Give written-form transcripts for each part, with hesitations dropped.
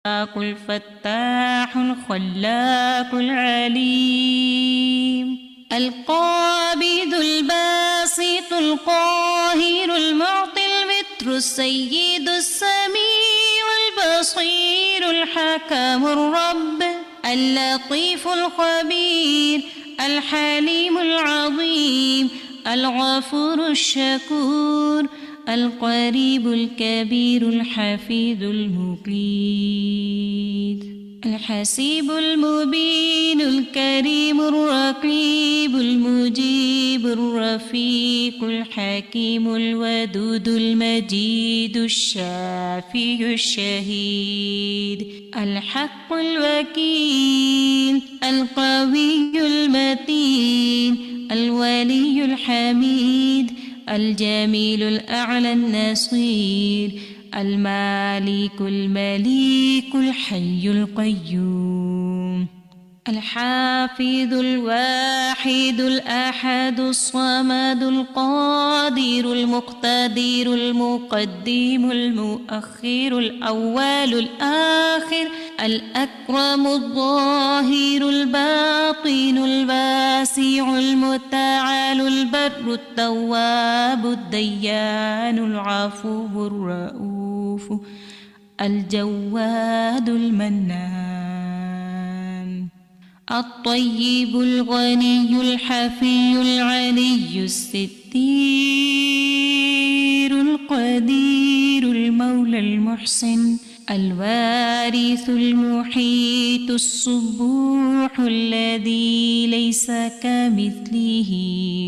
الفتاح الخلاق العليم القابض الباسط القاهر المعطي المتر السيد السميع البصير الحكم الرب اللطيف الخبير الحليم العظيم الغفور الشكور القريب الكبير الحفيظ المقيت الحسيب المبين الكريم الرقيب المجيب الرفيق الحكيم الودود المجيد الشافي الشهيد الحق الوكيل القوي المتين الولي الحميد الجميل الأعلى النصير المالك المليك الحي القيوم الحافظ الواحد الأحد الصمد القادر المقتدر المقدم المؤخر الأول الآخر الأكرم الظاهر الباطن الواسع المتعال البر التواب الديان العفو الرؤوف الجواد المنان الطيب الغني الحفي العلي الستير القدير المولى المحسن الوارث المحيط الصبوح الذي ليس كمثله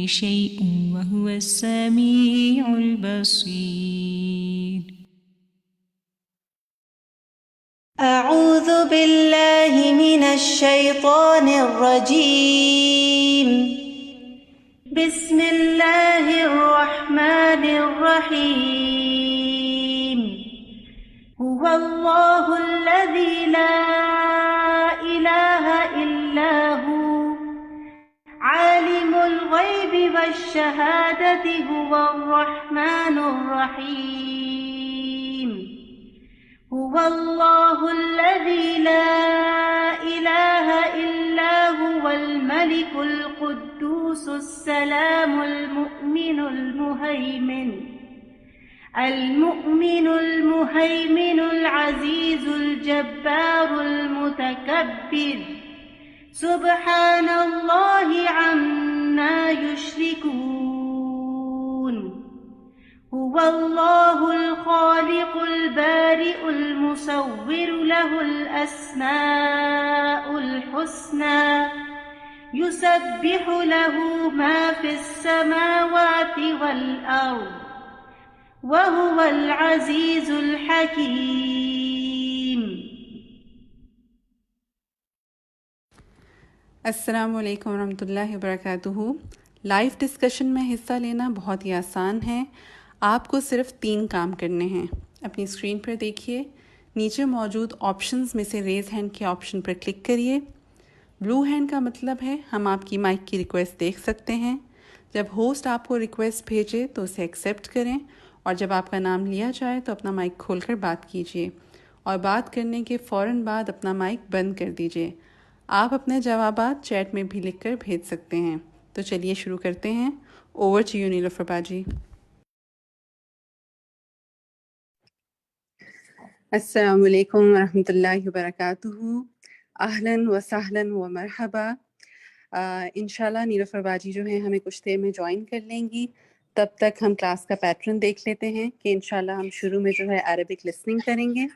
شيء وهو السميع البصير. أعوذ بالله من الشيطان الرجيم. بسم الله الرحمن الرحيم. هو الله الذي لا إله إلا هو عالم الغيب والشهادة هو الرحمن الرحيم. هو الله الذي لا إله إلا هو الملك القدوس السلام المؤمن المهيمن العزيز الجبار المتكبر سبحان الله عما يشركون. هو الله الخالق البارئ المصور له الأسماء الحسنى يسبح له ما في السماوات والأرض وهو العزيز الحكيم. السلام علیکم ورحمۃ اللہ وبرکاتہ. لائیو ڈسکشن میں حصہ لینا بہت ہی آسان ہے. آپ کو صرف 3 کام کرنے ہیں. اپنی اسکرین پر دیکھیے، نیچے موجود آپشنز میں سے ریز ہینڈ کے آپشن پر کلک کریے. بلو ہینڈ کا مطلب ہے ہم آپ کی مائک کی ریکویسٹ دیکھ سکتے ہیں. جب ہوسٹ آپ کو ریکویسٹ بھیجے تو اسے ایکسیپٹ کریں، اور جب آپ کا نام لیا جائے تو اپنا مائک کھول کر بات کیجیے، اور بات کرنے کے فوراً بعد اپنا مائک بند کر دیجیے. آپ اپنے جوابات چیٹ میں بھی لکھ کر بھیج سکتے ہیں. تو چلیے شروع کرتے ہیں. اوور ٹو یو نیلوفر باجی. السلام علیکم ورحمۃ اللہ وبرکاتہ. اہلاً و سہلاً و مرحبا. انشاءاللہ نیلوفر باجی جو ہیں ہمیں کچھ دیر میں جوائن کر لیں گی. تب تک ہم کلاس کا پیٹرن دیکھ لیتے ہیں کہ انشاءاللہ ہم شروع میں جو ہے عربک لسننگ کریں گے،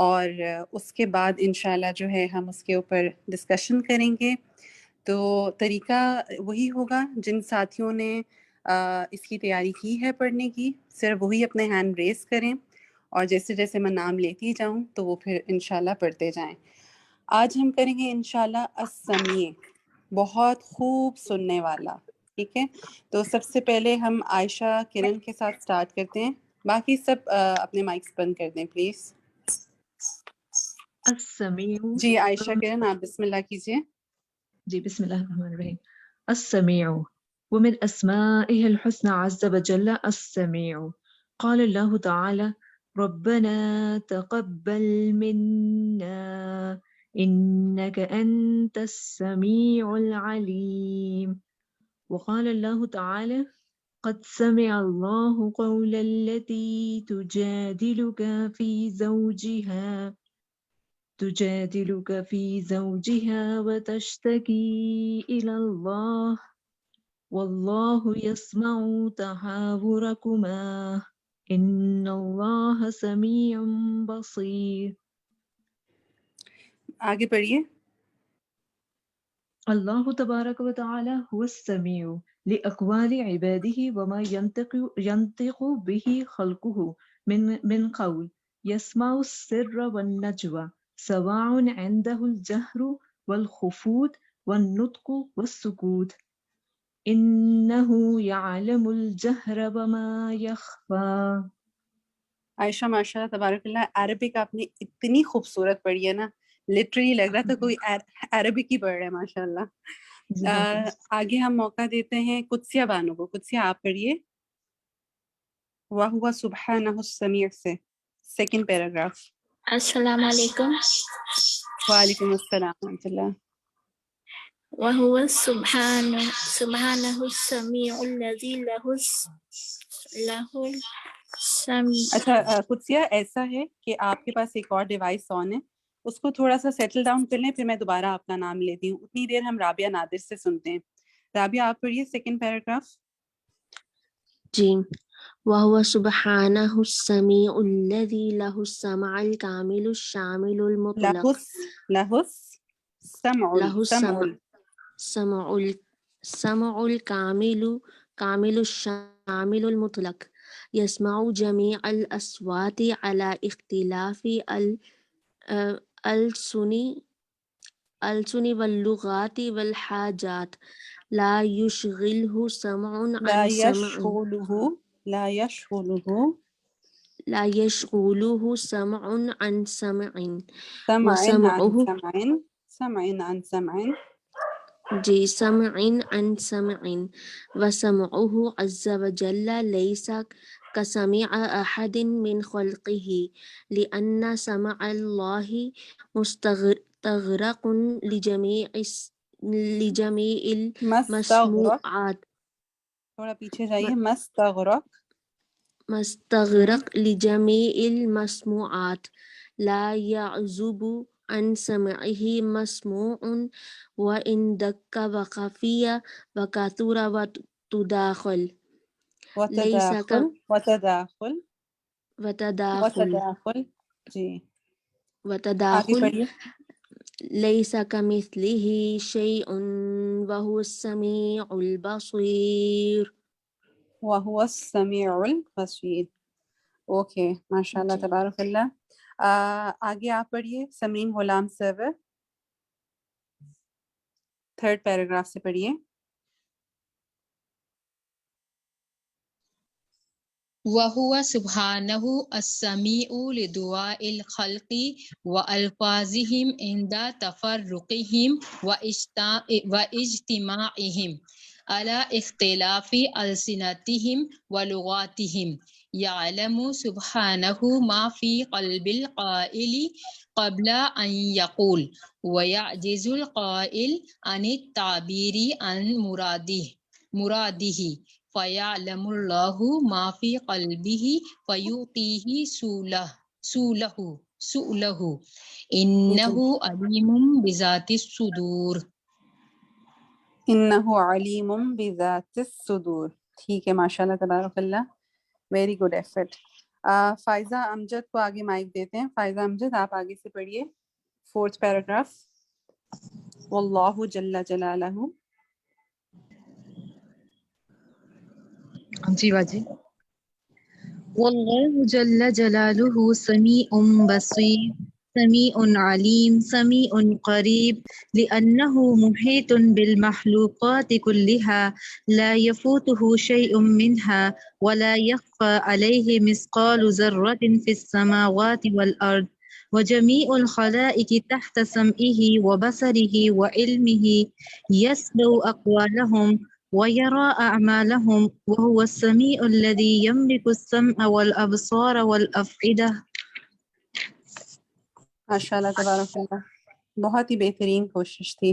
اور اس کے بعد انشاءاللہ جو ہے ہم اس کے اوپر ڈسکشن کریں گے. تو طریقہ وہی ہوگا. جن ساتھیوں نے اس کی تیاری کی ہے پڑھنے کی، صرف وہی اپنے ہینڈ ریز کریں، اور جیسے جیسے میں نام لیتی جاؤں تو وہ پھر انشاءاللہ پڑھتے جائیں. آج ہم کریں گے انشاءاللہ السمیع، بہت خوب سننے والا. ٹھیک ہے، تو سب سے پہلے ہم عائشہ کرن کے ساتھ سٹارٹ کرتے ہیں. باقی سب اپنے مائکس بند کر دیں پلیز. السمیع. جی عائشہ کرن آپ بسم اللہ کیجیے. جی بسم اللہ الرحمن الرحیم. السمیع ومن اسمائه الحسنى عز وجل السمیع. قال الله تعالى ربنا تقبل منا إنك أنت السميع العليم. وقال الله تعالى قد سمع الله قول التي تجادلك في زوجها وتشتكي إلى الله والله يسمع تحاوركما إن الله سميع بصير. آگے پڑھیے. اللہ تبارک و تعالی هو السمیع لأقوال عباده وما ينطق به خلقه من قول يسمع السر والنجوى سواء عنده الجهر والخفوت والنطق والسكوت إنه يعلم الجهر وما يخفى. عائشہ ماشاء اللہ تبارک اللہ، عربک آپ نے اتنی خوبصورت پڑھی ہے نا، لٹرلی لگ رہا تھا کوئی عربک ہی پڑھ رہا ہے ماشاء اللہ. آگے ہم موقع دیتے ہیں قدسیہ بانو کو. قدسیہ آپ پڑھیے وَهُوَ سُبْحَانَهُ السَّمِيعُ سے سیکنڈ پیراگراف. السلام علیکم. وعلیکم السلام ورحمۃ اللہ. وَهُوَ سُبْحَانَهُ السَّمِيعُ الَّذِي لَهُ السَّمْعُ. اچھا قدسیہ، ایسا ہے کہ آپ کے پاس ایک اور ڈیوائس آن ہے، اس کو تھوڑا سا سیٹل ڈاؤن کر لیں، پھر میں دوبارہ آپ کا نام لیتی ہوں. اتنی دیر ہم رابعہ نادر سے سنتے ہیں. رابعہ آپ پڑھیے سیکنڈ پیراگراف. جی. وَهُوَ سُبْحَانَهُ السَّمِيعُ الَّذِي لَهُ السَّمْعُ الْكَامِلُ الشَّامِلُ الْمُطْلَقُ. السَّمْعُ الْكَامِلُ الشَّامِلُ الْمُطْلَقُ يَسْمَعُ جَمِيعَ الْأَصْوَاتِ عَلَى اخْتِلَافِ الألسن واللغات والحاجات لا يشغله سمع عن سمع وسمعه عز وجل ليس كسمع أحد من خلقه لأن سمع الله مستغرق لجميع المسموعات. تھوڑا پیچھے جائیے. مستغرق لجميع المسموعات لا يعزب عن سمعه مسموع وإن دق وخفي وكثر وتداخل. ليس كمثله شيء وهو السميع البصير. اوکے ماشاء اللہ تبارک اللہ. آگے آپ پڑھیے سمرین غلام سرور، تھرڈ پیراگراف سے پڑھیے. وَهُوَ سُبْحَانَهُ السَّمِيعُ لِدُعَاءِ الْخَلْقِ وَأَلْفَاظِهِمْ عِنْدَ تَفَرُّقِهِمْ وَاجْتِمَاعِهِمْ عَلَى اخْتِلَافِ أَلْسِنَتِهِمْ وَلُغَاتِهِمْ. يَعْلَمُ سُبْحَانَهُ مَا فِي قَلْبِ الْقَائِلِ قَبْلَ أَنْ يَقُولَ وَيَعْجِزُ الْقَائِلُ عَنِ التَّعْبِيرِ عَنْ مُرَادِهِ فَيَعْلَمُ اللَّهُ مَا فِي قَلْبِهِ فَيُعْطِيهِ سُؤْلَهُ إِنَّهُ عَلِيمٌ بِذَاتِ الصُّدُورِ. انہ علیم بذات الصدور. ٹھیک ہے ماشاء اللہ تبارک اللہ، ویری گڈ ایفرٹ. فائزہ امجد کو آگے مائک دیتے ہیں. فائزہ امجد آپ آگے سے پڑھیے فورتھ پیراگراف. واللہ جل جلالہ. جی واجی. واللہ جل جلالہ سمیع بصیر سمیع علیم سمیع قریب لأنه محیط بالمخلوقات كلها لا يفوته شيء منها ولا يخفى عليه مثقال ذرة في السماوات والأرض وجميع الخلائق تحت سمعه وبصره وعلمه يسمع أقوالهم ويرى أعمالهم وهو السميع الذي يملك السمع والأبصار والأفئدة. ماشاء اللہ تبارک اللہ، بہت ہی بہترین کوشش تھی۔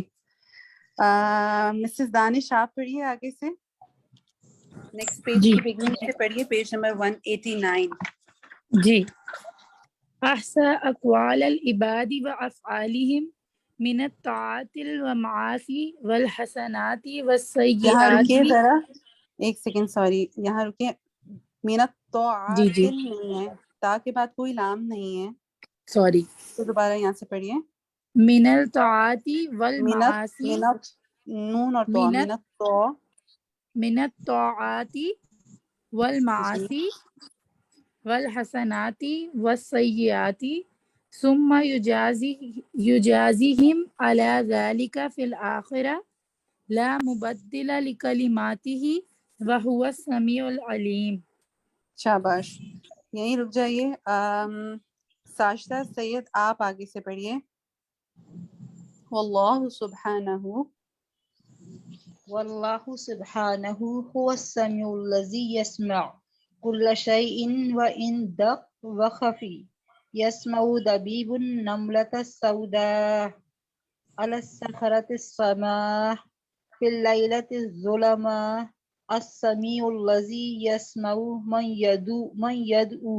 مسز دانش آپ پڑھیے آگے سے، نیکسٹ پیج کی بگننگ سے پڑھیے، پیج نمبر 189۔ جی، احصى أقوال العباد وأفعالهم من الطاعات والمعاصي والحسنات یہاں والسيئات۔ رکیے ذرا، ایک سیکنڈ، سوری، یہاں رکیے، منت تو جی جی عاتل نہیں ہے، تا کے بعد کوئی لام نہیں ہے، سوری، تو دوبارہ یہاں سے پڑھیے، من الطاعات والمعاصی، منت نون اور تو، منت منت تو، من الطاعات جی والمعاصی والحسنات والسيئات ثم يجازيهم على ذلك في الآخرة لا مبدل لكلماته وهو السميع العليم۔ شاباش، یہیں رک جائیے۔ ساجدہ سید آپ آگے سے پڑھیے، واللہ سبحانہ، والله سبحانه هو السميع الذي يسمع كل شيء وإن دق وخفي يسمع دبيب النملة السوداء على الصخرة السماء في الليلة الظلماء السميع الذي يسمع من يدعو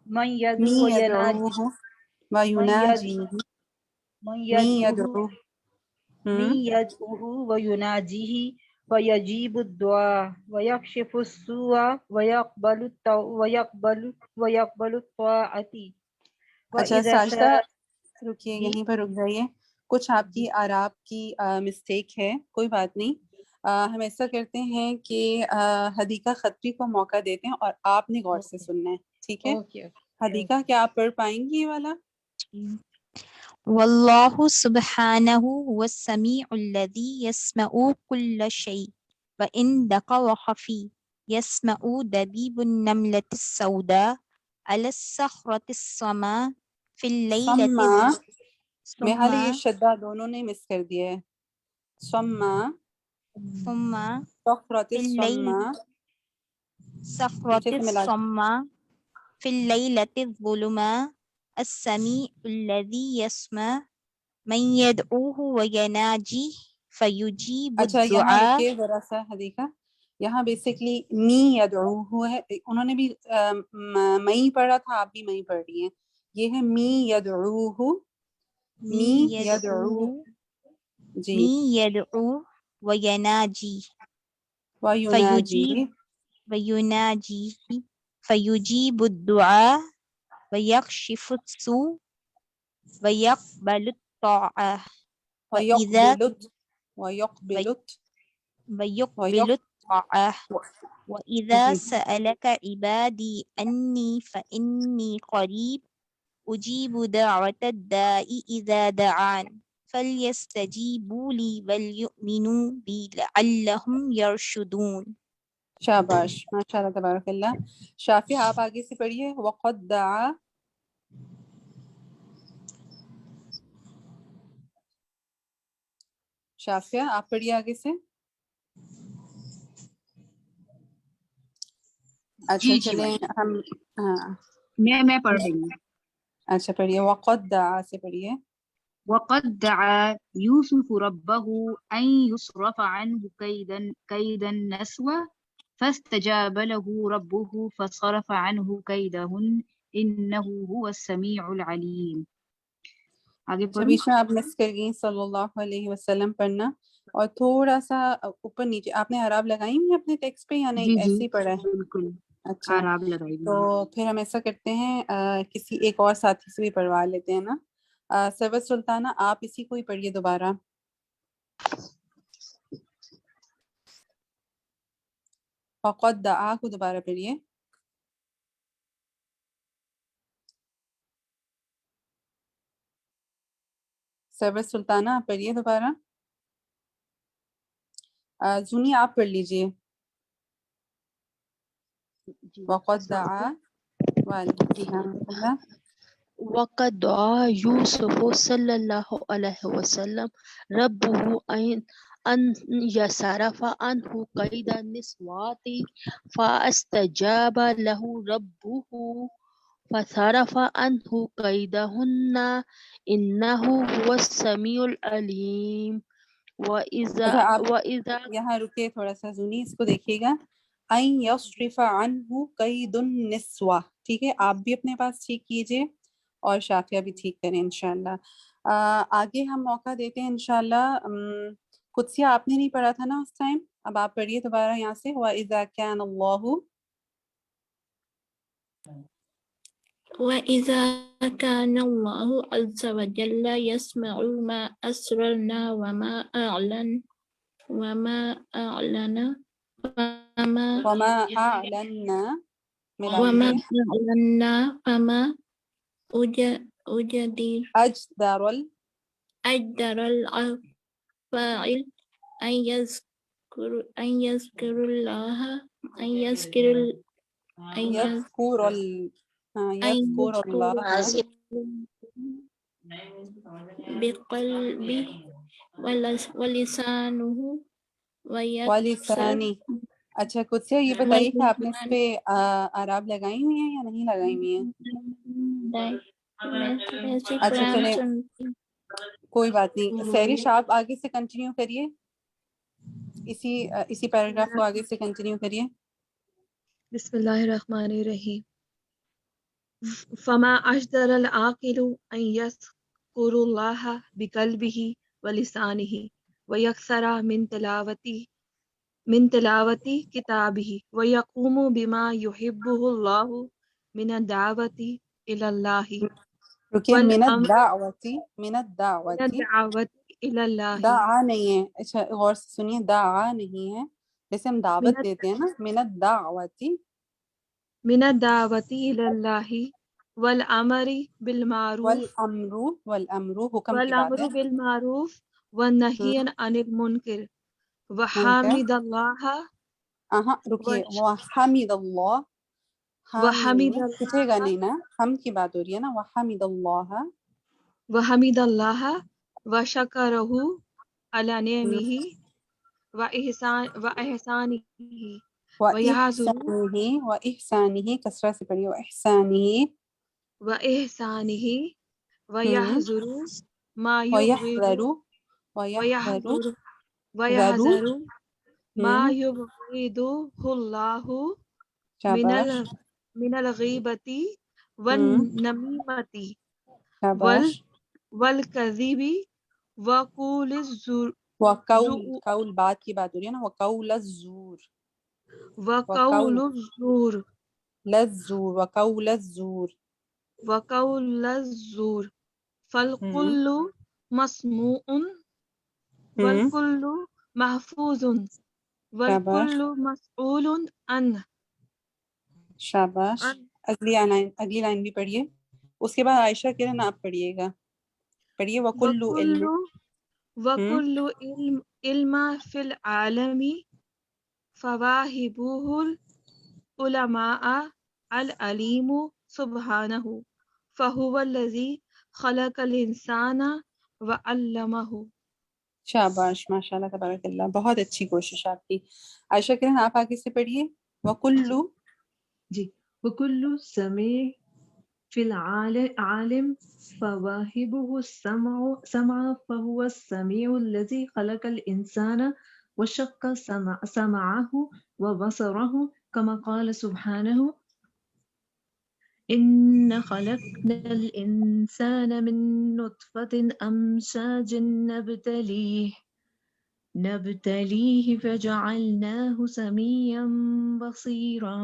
می وينادي یدعوہ ویناجیہ، من می يدعوه یدعوہ، من يدعوه ويناجيه ويجيب الدعاء ويكشف السوء ويقبل الطاعة اچھا وإذا ساجدہ سأل رکیے، یہیں پر رک جائیے، کچھ آپ کی آراب کی مسٹیک ہے، کوئی بات نہیں، ہم ایسا کرتے ہیں کہ حدیقہ خطری کو موقع دیتے ہیں اور آپ نے غور سے سننا ہے، ٹھیک ہے؟ اوکے حدیقہ کیا آپ پڑھ پائیں گی یہ والا؟ واللہ سبحانہ هو السمیع الذی یسمع کل شیء وإن دق وخفی یسمع دبیب النملة السوداء على الصخرة السماء في الليلة میں حال یہ ثم شدہ دونوں نے مس کر دیا ہے، ثم صخرۃ في الليل پیچھے صخرة سے ملا، السماء في الليلة الظلماء السميع الذي يسمع من يدعوه ويناجيه فيجيب اچھا یہاں الدعاء۔ رکیے ذرا سا حدیقہ، یہاں بیسکلی می یدعوہ ہے، انہوں نے بھی مئی پڑھا تھا، آپ بھی مئی پڑھ رہی ہیں، یہ ہے می یدعوہ، می یدعو، جی، من يدعو ويناجي ویناجی، فيجيب الدعاء ويكشف السوء ويقبل الطاعة وإذا ويقبل الطاعة وإذا سألك عبادي أني فإني قريب أجيب دعوة الداء إذا دعان فليستجيبوا لي وليؤمنوا بي لعلهم يرشدون۔ شاباش، ماشاء اللہ تبارک اللہ۔ شافیہ آپ آگے سے پڑھیے، وقد دعا، شافیہ آپ پڑھیے آگے سے۔ اچھا چلیں ہم، ہاں میں پڑھ رہی ہوں۔ اچھا پڑھیے، وقد دعا سے پڑھیے۔ وقد دعا يوسف ربه أن يصرف عنه كيد النسوة فاستجاب له ربه فصرف عنه كيدهن إنه هو السميع العليم۔ آگے پڑھوں؟ بیچ میں آپ مس کر گئی صلی اللہ علیہ وسلم پڑھنا، اور تھوڑا سا اوپر نیچے، آپ نے اعراب لگائی ہوئی اپنے ٹیکسٹ پہ یا نہیں ایسے ہی پڑھا ہے؟ بالکل اچھا آراب لگائی تو پھر ہم ایسا کرتے ہیں، کسی ایک اور ساتھی سے بھی پڑھوا لیتے ہیں نا۔ سرور سلطانہ آپ اسی کو ہی پڑھیے دوبارہ، وقد دعا کو دوبارہ پڑھیے۔ سرور سلطانہ آپ پڑھیے دوبارہ، زونی آپ پڑھ لیجئے، وقد دعا، وعلیکم السلام ورحمۃ اللہ۔ وقد دعا يوسف صلى الله عليه وسلم ربه أن يصرف عنه كيد النسوة فاستجاب له ربه فصرف عنه كيدهن إنه هو السميع العليم اچھا آپ وإذا یہاں رکے تھوڑا سا زونی، اس کو دیکھیے گا. این یصرف عنہ کید النسوہ، ٹھیک ہے، آپ بھی اپنے پاس ٹھیک کیجئے اور شافیہ بھی ٹھیک کریں انشاءاللہ. آگے ہم موقع دیتے ہیں انشاءاللہ. قدسیہ آپ نے نہیں پڑھا تھا نا اس ٹائم، اب آپ پڑھیے دوبارہ یہاں سے. وَإِذَا كَانَ اللَّهُ وإذا كان الله عز وجل يسمع ما أسررنا وما أعلن وما أعلنا وما ملاویے أعلنا فما أجدر أجدر الفاعل أن يذكر الله يذكر الله بقلبه ولسانه ولسانی. اچھا قدسیہ یہ بتائیے کہ آپ نے اس پہ اعراب لگائی ہوئی ہیں یا نہیں لگائی ہوئی ہیں؟ اچھا چلیں کوئی بات نہیں. سہرش آپ آگے سے کنٹینیو کریے، اسی پیراگراف کو آگے سے کنٹینیو کریے. بسم اللہ الرحمن الرحیم. فما أجدر العاقل أن يذكر الله بقلبه ولسانه ويكثر من تلاوة كتابه ويقوم بما يحبه الله من الدعوة إلى الله رکیے، من والأمر الدعوتی إلى الله دعا نہیں ہے. اچھا غور سے سنیے، دعا نہیں ہے، جیسے ہم دعوت دیتے ہیں نا، من الدعوتی من الدعوة إلى الله والأمر بالمعروف والامر حکم کی بات ہے، بالمعروف والنهي عن المنکر وحمد الله رکیے، وحمد اللہ، وحمد پوچھے گا نہیں نا، ہم کی بات ہو رہی ہے نا. وحمد اللہ وشكره على نعمه وإحسانه وإحسانہ کسرہ سے پڑھیے، وإحسانه ويحذر ما يبغض ويحذر ما يبغضه الله من الغيبة والنميمة والكذب وقول الزور قول بات کی بات ہو رہی ہے نا، وقول الزور وقول الزور فالكل مسموع والكل محفوظ والكل مسؤول عنه. شاباش. اگلی لائن بھی پڑھیے، اس کے بعد عائشہ کرن آپ پڑھیے گا. پڑھیے وَكُلُّ علم في العالم فواهبه العلماء العليم سبحانه فهو الذي خلق الإنسان وعلمه. شاباش، ماشاءاللہ تبارک اللہ، بہت اچھی کوشش آپ کی. عائشہ کرن آپ آگے سے پڑھیے. وَكُلُّ وكل سميع في العالم فواهبه سمع فهو السميع الذي خلق الإنسان وشق سمعه وبصره كما قال سبحانه إن خلقنا الإنسان من نطفة أمشاج نبتليه فجعلناه سميعا بصيرا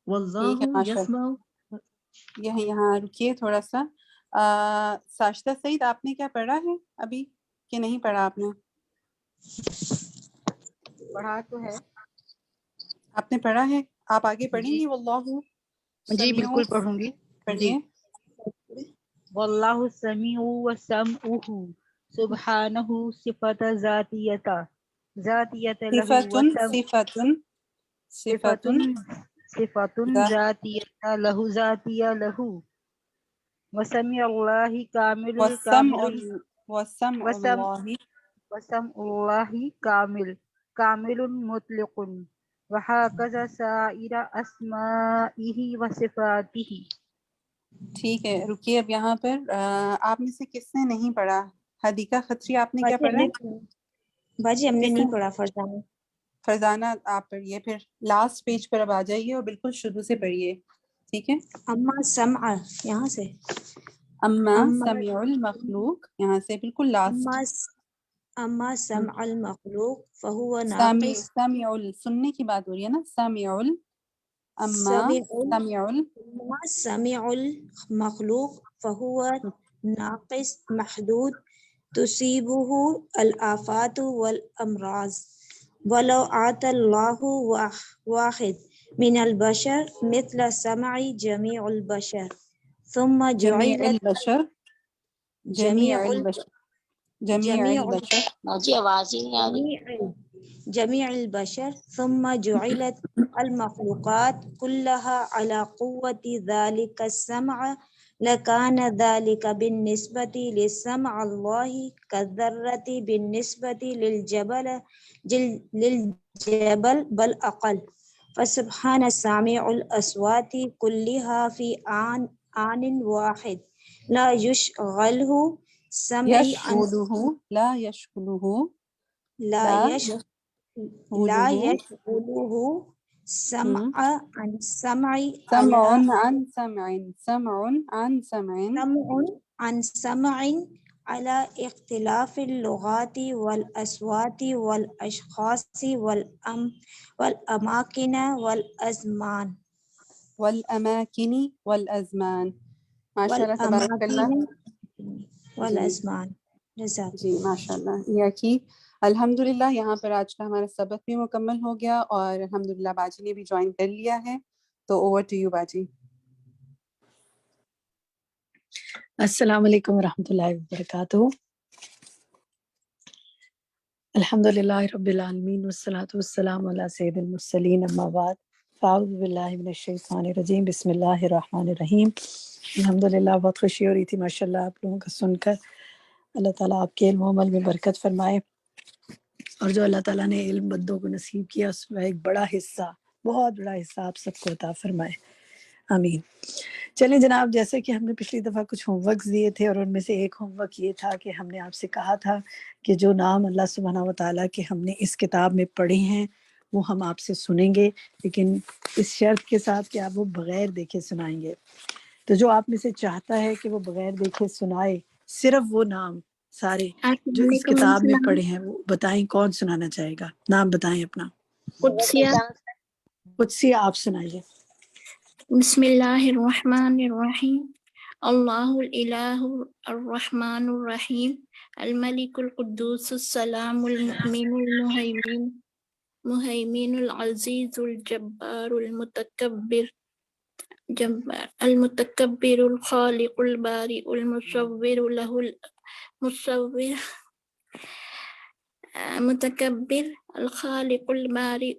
والله يسمع. یہاں رکیے تھوڑا سا. ساشتہ سعید آپ نے کیا پڑھا ہے ابھی کہ نہیں پڑھا؟ آپ نے پڑھا تو ہے، آپ نے پڑھا ہے، آپ آگے پڑھیں گی. واللہ جی بالکل پڑھوں گی. پڑھیے. واللہ سمیع وسمعہ سبحانہ صفت ذاتیہ لہ صفت ذاتیہ لہ وسمع اللہ کامل وسمع اللہ وسمع الله كامل مطلق وهكذا سائر أسمائه وصفاته. ٹھیک ہے، رکیے اب یہاں پر آپ میں سے کس نے نہیں پڑھا؟ حدیقہ خطری آپ نے کیا پڑھا؟ باجی ہم نے کس نہیں پڑھا فرزانہ. فرزانہ آپ پڑھیے، پھر لاسٹ پیج پر اب آ جائیے اور بالکل شروع سے پڑھیے، ٹھیک ہے؟ اما سمع یہاں سے اما اما سمیع المخلوق، یہاں سے بالکل لاسٹ. اما سمع المخلوق فهو سامع ناقص. سمیع سننے کی بات ہو رہی ہے نا، سمیع اما سمیع اما سمع المخلوق فهو ناقص محدود تصيبه الآفات والأمراض ولو آتى الله واحد من البشر مثل سمع جميع البشر ثم جمیع جعلت البشر، جمیع البشر، جمیع البشر. جميع البشر ثم جعلت المخلوقات كلها على قوة ذلك السمع لكان ذلك بالنسبة لسمع الله كالذرة بالنسبة للجبل بل أقل. فسبحان سامع الأصوات كلها في آن واحد لا يشغله سمعي عن يشغله لا يشغله لا يشغله يشغله سمع عن سمع سمع على عن سمع، سمع عن سمع، سمع عن سمع على اختلاف اللغات والأصوات والأشخاص والأماكن والأزمان والأماكن والأزمان. ماشاء اللہ تبارک اللہ. والأزمان. جزاک جی ماشاء اللہ. یہ کی الحمدللہ یہاں پر آج کا ہمارا سبق بھی مکمل ہو گیا اور الحمدللہ باجی نے بھی جوائن کر لیا ہے، تو اوور ٹو یو باجی. السلام علیکم ورحمۃ اللہ وبرکاتہ. الحمدللہ رب العالمین والصلاة والسلام علی سید المرسلین، اما بعد فاعوذ باللہ من الشیطان الرجیم، بسم اللہ الرحمن الرحیم. الحمدللہ بہت خوشی ہو رہی تھی ماشاءاللہ آپ لوگوں کا سن کر. اللہ تعالیٰ آپ کے علم و عمل میں برکت فرمائے، اور جو اللہ تعالیٰ نے علم بندوں کو نصیب کیا اس میں ایک بڑا حصہ، بہت بڑا حصہ آپ سب کو عطا فرمائے، آمین. چلیں جناب، جیسے کہ ہم نے پچھلی دفعہ کچھ ہوم ورکس دیے تھے اور ان میں سے ایک ہوم ورک یہ تھا کہ ہم نے آپ سے کہا تھا کہ جو نام اللہ سبحانہ و تعالیٰ کے ہم نے اس کتاب میں پڑھے ہیں وہ ہم آپ سے سنیں گے، لیکن اس شرط کے ساتھ کہ آپ وہ بغیر دیکھے سنائیں گے. تو جو آپ میں سے چاہتا ہے کہ وہ بغیر دیکھے سنائے صرف وہ نام سارے جو اس کتاب میں پڑھے ہیں وہ بتائیں کون سنانا چاہے گا. نام بتائیں اپنا. قدسیہ آپ سنائیے. بسم اللہ الرحمن الرحیم. اللہ الہ الرحمن الرحیم الملک القدوس السلام المؤمن المہیمن العزیز الجبار المتکبر الخالق البارئ المصور له متکبر الخالق البارئ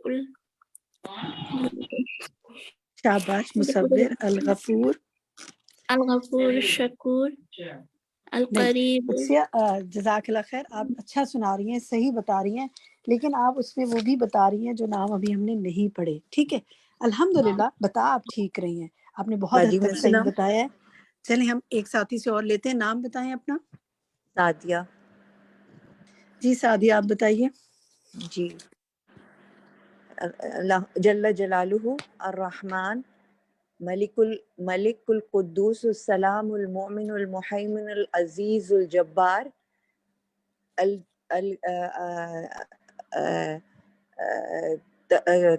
شاباش. مصور، الغفور، الغفور الشکور القریب. جزاک اللہ خیر. آپ اچھا سنا رہی ہیں، صحیح بتا رہی ہیں، لیکن آپ اس میں وہ بھی بتا رہی ہیں جو نام ابھی ہم نے نہیں پڑھے. ٹھیک ہے، الحمدللہ بتا آپ ٹھیک رہی ہیں، آپ نے بہت حد تک صحیح بتایا ہے. چلیں ہم ایک ساتھی سے اور لیتے ہیں، نام بتائیں اپنا. سعدیہ. جی سعدیہ آپ بتائیے. جی اللہ جل جلالہ الرحمن ملک القدوس السلام المؤمن المہیمن العزیز الجبار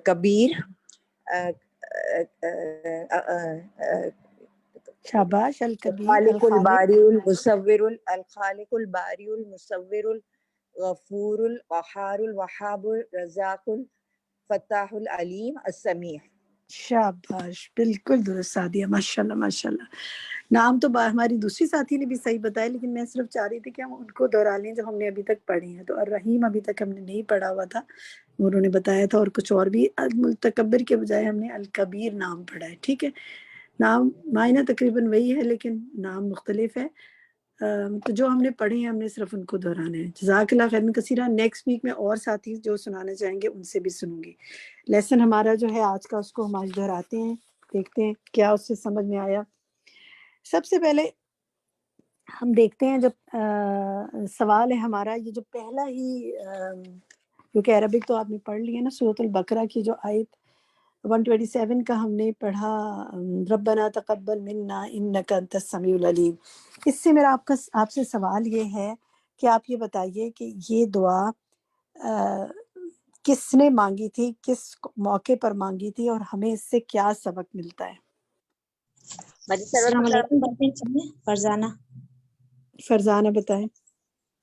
کبیر. شاباش. الکبیر، خالق الباری المصور، الخالق الباری المصور، الغفور القہار الوہاب الرزاق الفتاح العلیم السمیع. شاباش، بالکل درست سعدیہ، ماشاءاللہ ماشاءاللہ. نام تو ہماری دوسری ساتھی نے بھی صحیح بتایا، لیکن میں صرف چاہ رہی تھی کہ ہم ان کو دہرا لیں جو ہم نے ابھی تک پڑھی ہیں. تو الرحیم ابھی تک ہم نے نہیں پڑھا ہوا تھا، انہوں نے بتایا تھا، اور کچھ اور بھی. المتکبر کے بجائے ہم نے الکبیر نام پڑھا ہے. ٹھیک ہے، نام معنی تقریباً وہی ہے لیکن نام مختلف ہے. تو جو ہم نے پڑھے ہیں ہم نے صرف ان کو دہرانا ہے. جزاک اللہ خیرن کثیرہ. نیکسٹ ویک میں اور ساتھی جو سنانا چاہیں گے ان سے بھی سنوں گی. لیسن ہمارا جو ہے آج کا اس کو ہم آج دہراتے ہیں, دیکھتے ہیں کیا اس سے سمجھ میں آیا. سب سے پہلے ہم دیکھتے ہیں جب سوال ہے ہمارا یہ جو پہلا ہی کیونکہ عربک تو آپ نے پڑھ لی ہے نا, سورۃ البقرہ کی جو آیت 127 کا ہم نے پڑھا, ربنا تقبل منا انک انت السمیع العلیم. اس سے میرا آپ سے سوال یہ ہے کہ آپ یہ بتائیے کہ یہ دعا کس نے مانگی تھی, کس موقع پر مانگی تھی, اور ہمیں اس سے کیا سبق ملتا ہے. السلام علیکم. بات نہیں چاہیے فرزانہ. فرزانہ بتائیں.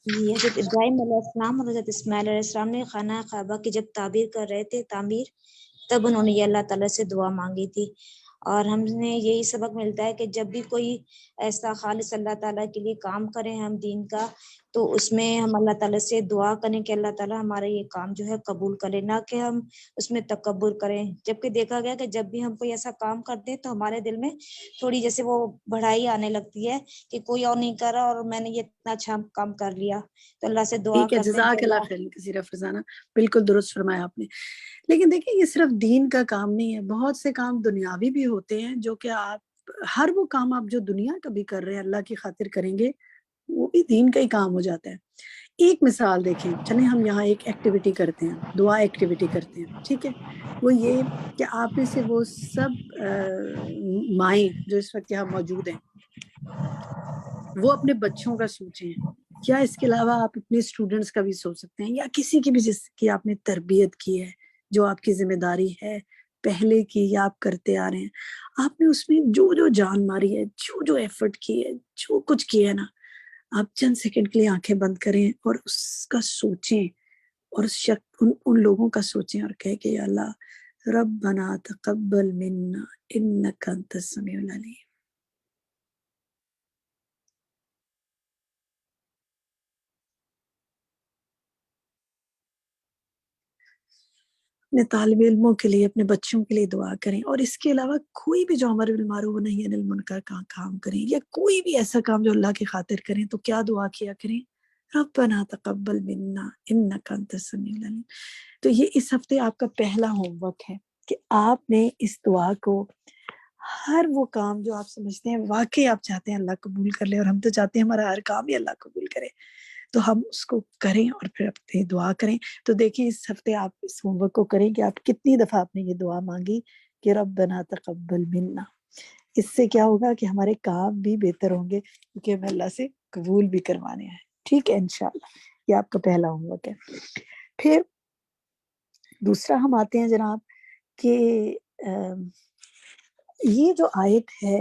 جی, حضرت ابراہیم علیہ السلام اور حضرت اسماعیل علیہ السلام نے خانہ کعبہ کی جب تعبیر کر رہے تھے, تب انہوں نے یہ اللہ تعالیٰ سے دعا مانگی تھی. اور ہم نے یہی سبق ملتا ہے کہ جب بھی کوئی ایسا خالص اللہ تعالیٰ کے لیے کام کریں ہم دین کا, تو اس میں ہم اللہ تعالیٰ سے دعا کریں کہ اللہ تعالیٰ ہمارا یہ کام جو ہے قبول کرے, نہ کہ ہم اس میں تکبر کریں. جبکہ دیکھا گیا کہ جب بھی ہم کوئی ایسا کام کرتے ہیں تو ہمارے دل میں تھوڑی جیسے وہ بڑھائی آنے لگتی ہے کہ کوئی اور نہیں کر رہا اور میں نے یہ اتنا اچھا کام کر لیا. تو اللہ سے دعا ٹھیک ہے, کرتے ہیں جزاک کہ اللہ خیر کثیرہ فرزانہ, بالکل درست فرمایا آپ نے. لیکن دیکھیں یہ صرف دین کا کام نہیں ہے, بہت سے کام دنیاوی بھی ہوتے ہیں جو کہ آپ ہر وہ کام آپ جو دنیا کا بھی کر رہے ہیں اللہ کی خاطر کریں گے وہ بھی دین کا ہی کام ہو جاتا ہے. ایک مثال دیکھیں, چلیں ہم یہاں ایک ایکٹیویٹی کرتے ہیں, دعا ایکٹیویٹی کرتے ہیں, ٹھیک ہے. وہ یہ کہ آپ میں سے وہ سب مائیں جو اس وقت یہاں موجود ہیں وہ اپنے بچوں کا سوچیں, یا اس کے علاوہ آپ اپنے اسٹوڈنٹس کا بھی سوچ سکتے ہیں, یا کسی کی بھی جس کی آپ نے تربیت کی ہے, جو آپ کی ذمہ داری ہے پہلے کی یا آپ کرتے آ رہے ہیں, آپ نے اس میں جو جو جان ماری ہے, جو جو ایفرٹ کی ہے, جو کچھ کیا ہے نا, آپ چند سیکنڈ کے لیے آنکھیں بند کریں اور اس کا سوچیں, اور ان لوگوں کا سوچیں اور کہے کہ یا اللہ ربنا تقبل منا انک انت السمیع العلیم. اپنے طالب علموں کے لیے, اپنے بچوں کے لیے دعا کریں. اور اس کے علاوہ کوئی بھی جو امر بالمعروف و نہی عن المنکر کا کام کریں, یا کوئی بھی ایسا کام جو اللہ کی خاطر کریں, تو کیا دعا کیا کریں, ربنا تقبل منا انک انت السمیع العلیم. تو یہ اس ہفتے آپ کا پہلا ہوم ورک ہے کہ آپ نے اس دعا کو ہر وہ کام جو آپ سمجھتے ہیں واقعی آپ چاہتے ہیں اللہ قبول کر لے, اور ہم تو چاہتے ہیں ہمارا ہر کام ہی اللہ قبول کرے, تو ہم اس کو کریں اور پھر اپنی دعا کریں. تو دیکھیں اس ہفتے آپ اس ہوم ورک کو کریں کہ آپ کتنی دفعہ آپ نے یہ دعا مانگی کہ ربنا تقبل منا. اس سے کیا ہوگا کہ ہمارے کام بھی بہتر ہوں گے, کیونکہ ہمیں اللہ سے قبول بھی کروانے ہیں. ٹھیک ہے, انشاءاللہ یہ آپ کا پہلا ہوم ورک ہے. پھر دوسرا ہم آتے ہیں جناب کہ یہ جو آیت ہے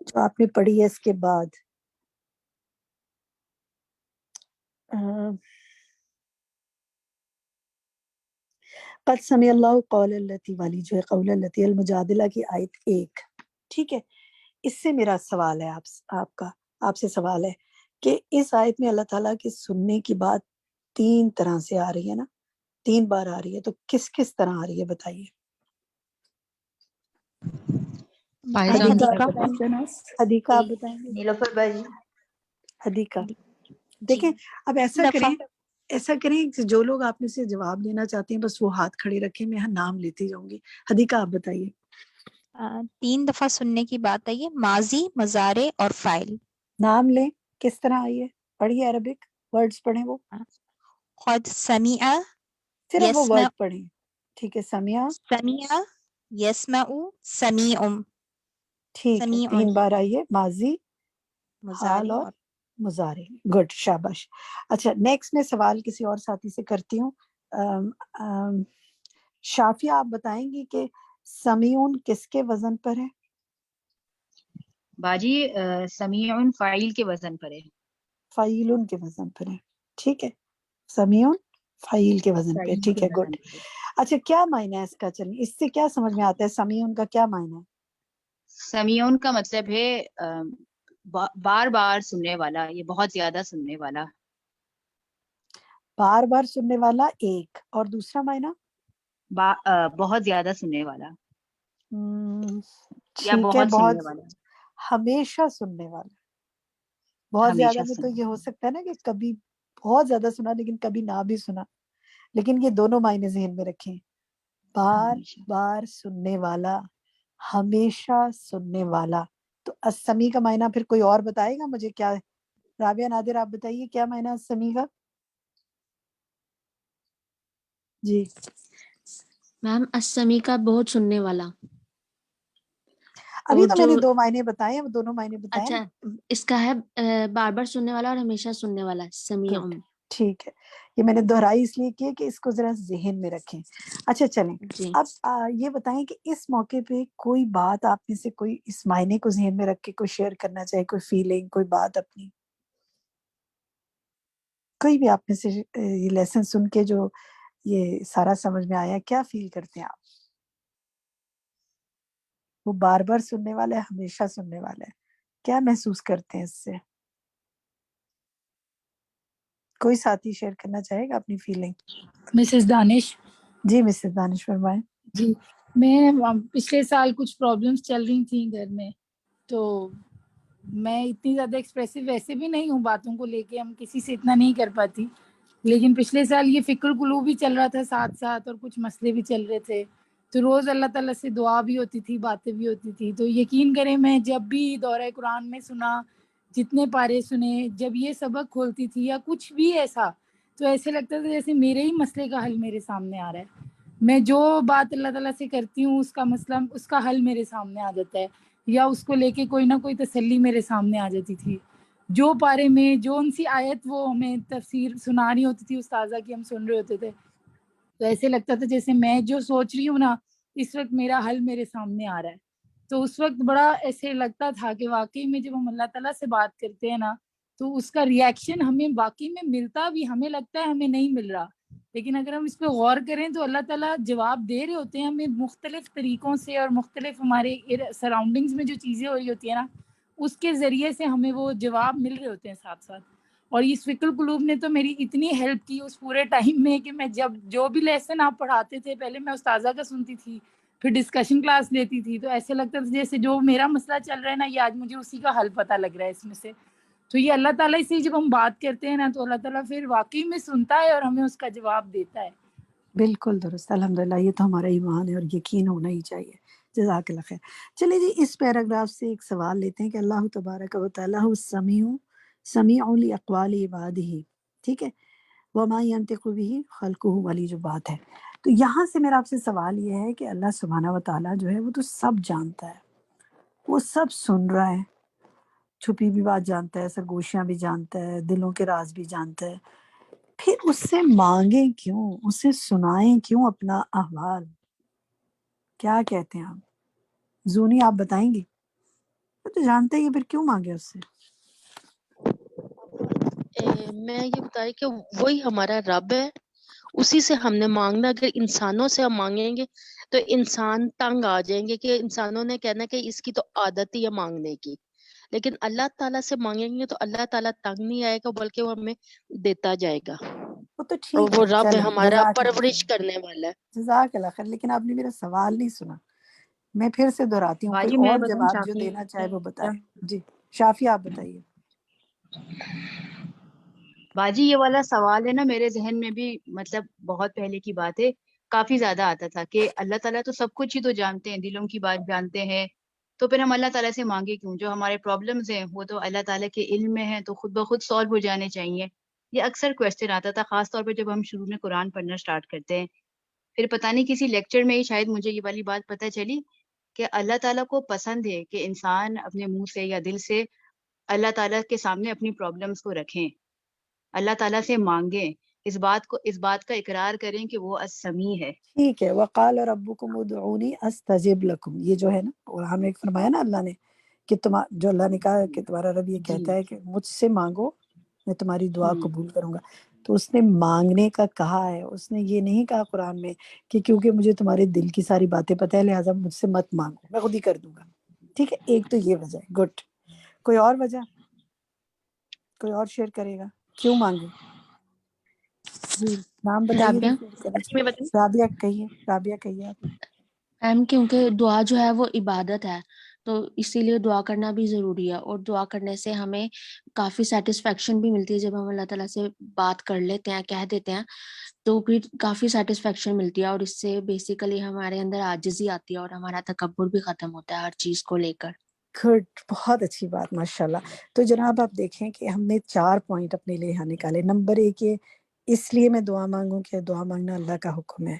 جو آپ نے پڑھی ہے, اس کے بعد قد سمع اللہ قول التی والی جو ہے قول التی المجادلہ کی آیت 1, ٹھیک ہے. اس سے میرا سوال ہے آپ سے سوال ہے کہ اس آیت میں اللہ تعالیٰ کے سننے کی بات 3 طرح سے آ رہی ہے نا, 3 بار آ رہی ہے, تو کس کس طرح آ رہی ہے بتائیے. حدیقہ آپ بتائیں گے. نیلوفر بھائی. حدیقہ دیکھیں, اب ایسا کریں کہ جو لوگ آپ میں سے جواب لینا چاہتے ہیں بس وہ ہاتھ کھڑے رکھیں, میں نام لیتی جاؤں گی. حدیقہ آپ بتائیے. 3 دفعہ سننے کی بات آئی ہے, ماضی, مضارع اور فاعل. نام لیں, کس طرح آئی ہے, پڑھیے عربک ورڈز پڑھیں. وہ قد سمع, صرف وہ ورڈ پڑھیں, ٹھیک ہے. سمع, یسمع, سمیع. ٹھیک ہے, 3 بار آئیے. ماضی, حال اور مضارع. گڈ, شاباش. اچھا, نیکسٹ میں سوال کسی اور ساتھی سے کرتی ہوں. شافیہ آپ بتائیں گی کہ سمیعون کس کے وزن پر ہے؟ باجی سمیعون فاعل کے وزن پر ہے. فاعلون کے وزن پر ہے, ٹھیک ہے. سمیعون فاعل کے وزن پہ, ٹھیک ہے, گڈ. اچھا, کیا معنی ہے اس کا, چلیں اس سے کیا سمجھ میں آتا ہے, سمیعون کا کیا معنی ہے؟ سمیعون کا مطلب ہے بار بار سننے والا, یہ بہت زیادہ سننے والا. بار بار سننے والا ایک, اور دوسرا معنی بہت زیادہ سننے والا, یا ٹھیک ہے, بہت بہت سننے والا. ہمیشہ سننے والا. بہت زیادہ ہمیشہ میں تو سن. یہ ہو سکتا ہے نا کہ کبھی بہت زیادہ سنا لیکن کبھی نہ بھی سنا، لیکن یہ دونوں معنی ذہن میں رکھیں، بار ہمیشہ. بار سننے والا، ہمیشہ سننے والا. تو السمیع کا معنی پھر کوئی اور بتائے گا مجھے کیا ہے؟ رابعہ نادر آپ بتائیے کیا معنی ہے السمیع کا؟ جی میم السمیع کا بہت سننے والا. ابھی اور تو میں جو نے 2 معنی بتائے ہیں، وہ دونوں معنی بتائے نا. اچھا اس کا ہے بار بار سننے والا اور ہمیشہ سننے والا، سمیع. گڈ، ٹھیک ہے. یہ میں نے دہرائی اس لیے کی ہے کہ اس کو ذرا ذہن میں رکھیں. اچھا چلیں جی اب یہ بتائیں کہ اس موقع پہ کوئی بات آپ میں سے کوئی اس معنی کو ذہن میں رکھ کے کوئی شیئر کرنا چاہے، کوئی فیلنگ، کوئی بات اپنی، کوئی بھی آپ میں سے یہ لیسن سن کے جو یہ سارا سمجھ میں آیا، کیا فیل کرتے ہیں آپ؟ وہ بار بار سننے والا ہے، ہمیشہ سننے والا ہے، کیا محسوس کرتے ہیں اس سے؟ کوئی ساتھی شیئر کرنا چاہے گا اپنی فیلنگ؟ مسز دانش. جی مسز دانش فرمائیں. جی میں پچھلے سال کچھ پرابلمس چل رہی تھیں گھر میں، تو میں اتنی زیادہ ایکسپریسو ویسے بھی نہیں ہوں، باتوں کو لے کے ہم کسی سے اتنا نہیں کر پاتی، لیکن پچھلے سال یہ فکر قلوب بھی چل رہا تھا ساتھ ساتھ، اور کچھ مسئلے بھی چل رہے تھے، تو روز اللہ تعالیٰ سے دعا بھی ہوتی تھی، باتیں بھی ہوتی تھی. تو یقین کریں میں جب بھی دورہ قرآن میں سنا، جتنے پارے سنے، جب یہ سبق کھولتی تھی یا کچھ بھی ایسا، تو ایسے لگتا تھا جیسے میرے ہی مسئلے کا حل میرے سامنے آ رہا ہے. میں جو بات اللہ تعالیٰ سے کرتی ہوں اس کا مسئلہ، اس کا حل میرے سامنے آ جاتا ہے، یا اس کو لے کے کوئی نہ کوئی تسلی میرے سامنے آ جاتی تھی. جو پارے میں جو ان سی آیت وہ ہمیں تفسیر سنا رہی ہوتی تھی استاذہ کی، ہم سن رہے ہوتے تھے، تو ایسے لگتا تھا جیسے میں جو سوچ رہی ہوں نا اس وقت میرا حل میرے سامنے آ رہا ہے. تو اس وقت بڑا ایسے لگتا تھا کہ واقعی میں جب ہم اللہ تعالیٰ سے بات کرتے ہیں نا تو اس کا ریئیکشن ہمیں واقعی میں ملتا بھی، ہمیں لگتا ہے ہمیں نہیں مل رہا، لیکن اگر ہم اس پہ غور کریں تو اللہ تعالیٰ جواب دے رہے ہوتے ہیں ہمیں مختلف طریقوں سے، اور مختلف ہمارے سراؤنڈنگز میں جو چیزیں ہو رہی ہوتی ہیں نا اس کے ذریعے سے ہمیں وہ جواب مل رہے ہوتے ہیں ساتھ ساتھ. اور اس فکر قلوب نے تو میری اتنی ہیلپ کی اس پورے ٹائم میں کہ میں جب جو بھی لیسن آپ پڑھاتے تھے، پہلے میں استاذہ کا سنتی تھی، پھر ڈسکشن کلاس لیتی تھی، تو ایسے لگتا تھا جیسے جو میرا مسئلہ چل رہا ہے نا یہ آج مجھے اسی کا حل پتہ لگ رہا ہے اس میں سے. تو یہ اللہ تعالیٰ سے جب ہم بات کرتے ہیں نا تو اللہ تعالیٰ پھر واقعی میں سنتا ہے اور ہمیں اس کا جواب دیتا ہے. بالکل درست، الحمدللہ. یہ تو ہمارا ایمان ہے اور یقین ہونا ہی چاہیے. جزاک اللہ خیر. چلیے جی اس پیراگراف سے ایک سوال لیتے ہیں کہ اللہ تبارک و تعالیٰ سمیع لاقوال عبادہ، ٹھیک ہے، وما ینطق بہ خلقہ والی جو بات ہے، تو یہاں سے میرا آپ سے سوال یہ ہے کہ اللہ سبحانہ و تعالیٰ جو ہے وہ تو سب جانتا ہے، وہ سب سن رہا ہے، چھپی بھی بات جانتا ہے، سرگوشیاں بھی جانتا ہے، دلوں کے راز بھی جانتا ہے، پھر اس سے مانگیں کیوں، اسے سنائیں کیوں اپنا احوال؟ کیا کہتے ہیں آپ؟ زونی آپ بتائیں گی؟ وہ تو جانتے ہی، پھر کیوں مانگے اس سے؟ میں یہ بتا رہی کہ وہی ہمارا رب ہے، اسی سے ہم نے مانگنا. اگر انسانوں سے ہم مانگیں گے تو انسان تنگ آ جائیں گے کہ انسانوں نے کہنا کہ اس کی تو عادت ہی ہے مانگنے کی. لیکن اللہ تعالیٰ سے مانگیں گے تو اللہ تعالیٰ تنگ نہیں آئے گا بلکہ وہ ہمیں دیتا جائے گا. وہ تو اور ٹھیک وہ ہے، رب چلیں ہمارا جزاک اللہ پرورش خیر، کرنے والا ہے. جزاک اللہ خیر. لیکن آپ نے میرا سوال نہیں سنا، میں پھر سے دہراتی ہوں، کوئی باجی میں اور بتاؤں جواب جو شافی دینا چاہے وہ کیا؟ بتائے. جی شافی آپ بتائیے. باجی یہ والا سوال ہے نا میرے ذہن میں بھی، مطلب بہت پہلے کی بات ہے، کافی زیادہ آتا تھا کہ اللہ تعالیٰ تو سب کچھ ہی تو جانتے ہیں، دلوں کی بات جانتے ہیں، تو پھر ہم اللہ تعالیٰ سے مانگے کیوں؟ جو ہمارے پرابلمز ہیں وہ تو اللہ تعالیٰ کے علم میں ہیں، تو خود بخود سالو ہو جانے چاہیے. یہ اکثر کویسچن آتا تھا، خاص طور پہ جب ہم شروع میں قرآن پڑھنا سٹارٹ کرتے ہیں. پھر پتہ نہیں کسی لیکچر میں ہی شاید مجھے یہ والی بات پتہ چلی کہ اللہ تعالیٰ کو پسند ہے کہ انسان اپنے منہ سے یا دل سے اللہ تعالیٰ کے سامنے اپنی پرابلمز کو رکھیں، اللہ تعالیٰ سے مانگیں، اس بات کا اقرار کریں کہ وہ السمیع ہے. ٹھیک ہے. وقال ربکم ادعونی استجب لکم، یہ جو ہے نا قرآن میں ایک فرمایا نا اللہ نے کہ جو اللہ نے کہا کہ تمہارا رب یہ جی کہتا ہے کہ مجھ سے مانگو میں تمہاری دعا ہوں قبول کروں گا. تو اس نے مانگنے کا کہا ہے، اس نے یہ نہیں کہا قرآن میں کہ کیونکہ مجھے تمہارے دل کی ساری باتیں پتہ ہے لہٰذا مجھ سے مت مانگو، میں خود ہی کر دوں گا. ٹھیک ہے، ایک تو یہ وجہ ہے. گڈ. کوئی اور وجہ، کوئی اور شیئر کرے گا کیوں مانگے؟ جی نام بتائیے تو رابعہ. شیئر کریں. میں بتاؤں؟ رابعہ کہیے، رابعہ کہیے آپ. میم کیونکہ دعا جو ہے وہ عبادت ہے، تو اسی لیے دعا کرنا بھی ضروری ہے، اور دعا کرنے سے ہمیں کافی سیٹسفیکشن بھی ملتی ہے. جب ہم اللہ تعالیٰ سے بات کر لیتے ہیں، کہہ دیتے ہیں، تو پھر کافی سیٹسفیکشن ملتی ہے، اور اس سے بیسیکلی ہمارے اندر عاجزی آتی ہے اور ہمارا تکبر بھی ختم ہوتا ہے ہر چیز کو لے کر. گڈ، بہت اچھی بات، ماشاءاللہ. تو جناب آپ دیکھیں کہ ہم نے 4 پوائنٹ اپنے لیے یہاں نکالے. نمبر 1 یہ اس لیے میں دعا مانگوں کہ دعا مانگنا اللہ کا حکم ہے.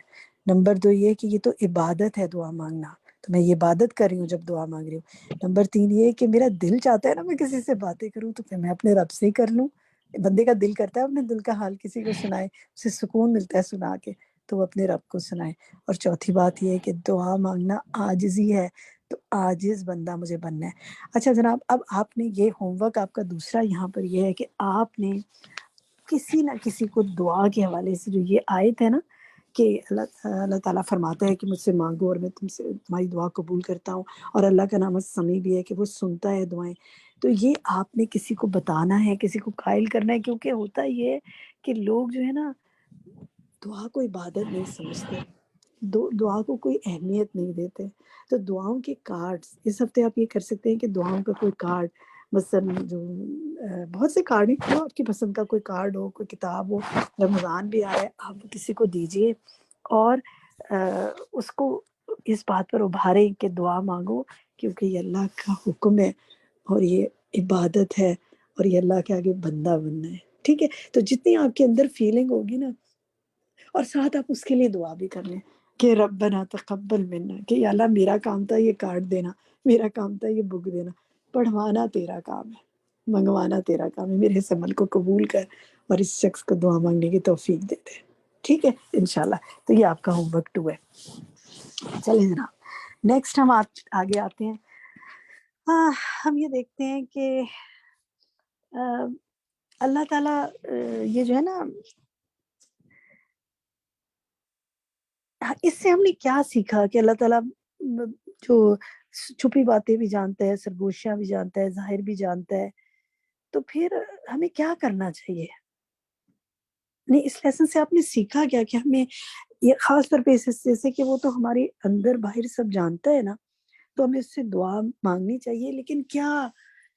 نمبر 2 یہ کہ یہ تو عبادت ہے دعا مانگنا، تو میں یہ عبادت کر رہی ہوں جب دعا مانگ رہی ہوں. نمبر 3 یہ کہ میرا دل چاہتا ہے نا میں کسی سے باتیں کروں، تو پھر میں اپنے رب سے ہی کر لوں. بندے کا دل کرتا ہے اپنے دل کا حال کسی کو سنائے، اسے سکون ملتا ہے سنا کے، تو وہ اپنے رب کو سنائے. اور چوتھی بات یہ ہے کہ دعا مانگنا عاجزی ہے، تو عاجز بندہ مجھے بننا ہے. اچھا جناب، اب آپ نے یہ ہوم ورک آپ کا دوسرا یہاں پر یہ ہے کہ آپ نے کسی نہ کسی کو دعا کے حوالے سے جو یہ آیت ہے نا کہ اللہ تعالیٰ فرماتا ہے کہ مجھ سے مانگو اور میں تمہاری دعا قبول کرتا ہوں، اور اللہ کا نام سمیع بھی ہے کہ وہ سنتا ہے دعائیں. تو یہ آپ نے کسی کو بتانا ہے، کسی کو قائل کرنا ہے، کیونکہ ہوتا یہ ہے کہ لوگ جو ہے نا دعا کو عبادت نہیں سمجھتے، دعا کو کوئی اہمیت نہیں دیتے. تو دعاؤں کے کارڈ اس ہفتے آپ یہ کر سکتے ہیں کہ دعاؤں کا کوئی کارڈ، مثلا جو بہت سے کارڈ ہیں، آپ کی پسند کا کوئی کارڈ ہو، کوئی کتاب ہو، رمضان بھی آ رہا ہے، آپ کسی کو دیجئے اور اس کو اس بات پر ابھاریں کہ دعا مانگو، کیونکہ یہ اللہ کا حکم ہے اور یہ عبادت ہے اور یہ اللہ کے آگے بندہ بننا ہے. ٹھیک ہے؟ تو جتنی آپ کے اندر فیلنگ ہوگی نا، اور ساتھ آپ اس کے لیے دعا بھی کر لیں کہ ربنا تقبل منا، کہ یا اللہ میرا کام تھا یہ کارڈ دینا، میرا کام تھا یہ بک دینا، پڑھوانا تیرا کام ہے، منگوانا تیرا کام ہے، میرے اس عمل کو قبول کر اور اس شخص کو دعا مانگنے کی توفیق دے دے. ٹھیک ہے انشاءاللہ. تو یہ آپ کا ہوم ورک 2 ہے. چلیں جناب، نیکسٹ ہم آگے آتے ہیں. ہم یہ دیکھتے ہیں کہ اللہ تعالیٰ یہ جو ہے نا، اس سے ہم نے کیا سیکھا کہ اللہ تعالیٰ جو چھپی باتیں بھی جانتا ہے، سرگوشیاں بھی جانتا ہے، ظاہر بھی جانتا ہے. تو پھر ہمیں کیا کرنا چاہیے؟ نہیں، اس لیسن سے آپ نے سیکھا کیا کہ ہمیں یہ خاص طور پہ اس حصے سے کہ وہ تو ہمارے اندر باہر سب جانتا ہے نا، تو ہمیں اس سے دعا مانگنی چاہیے. لیکن کیا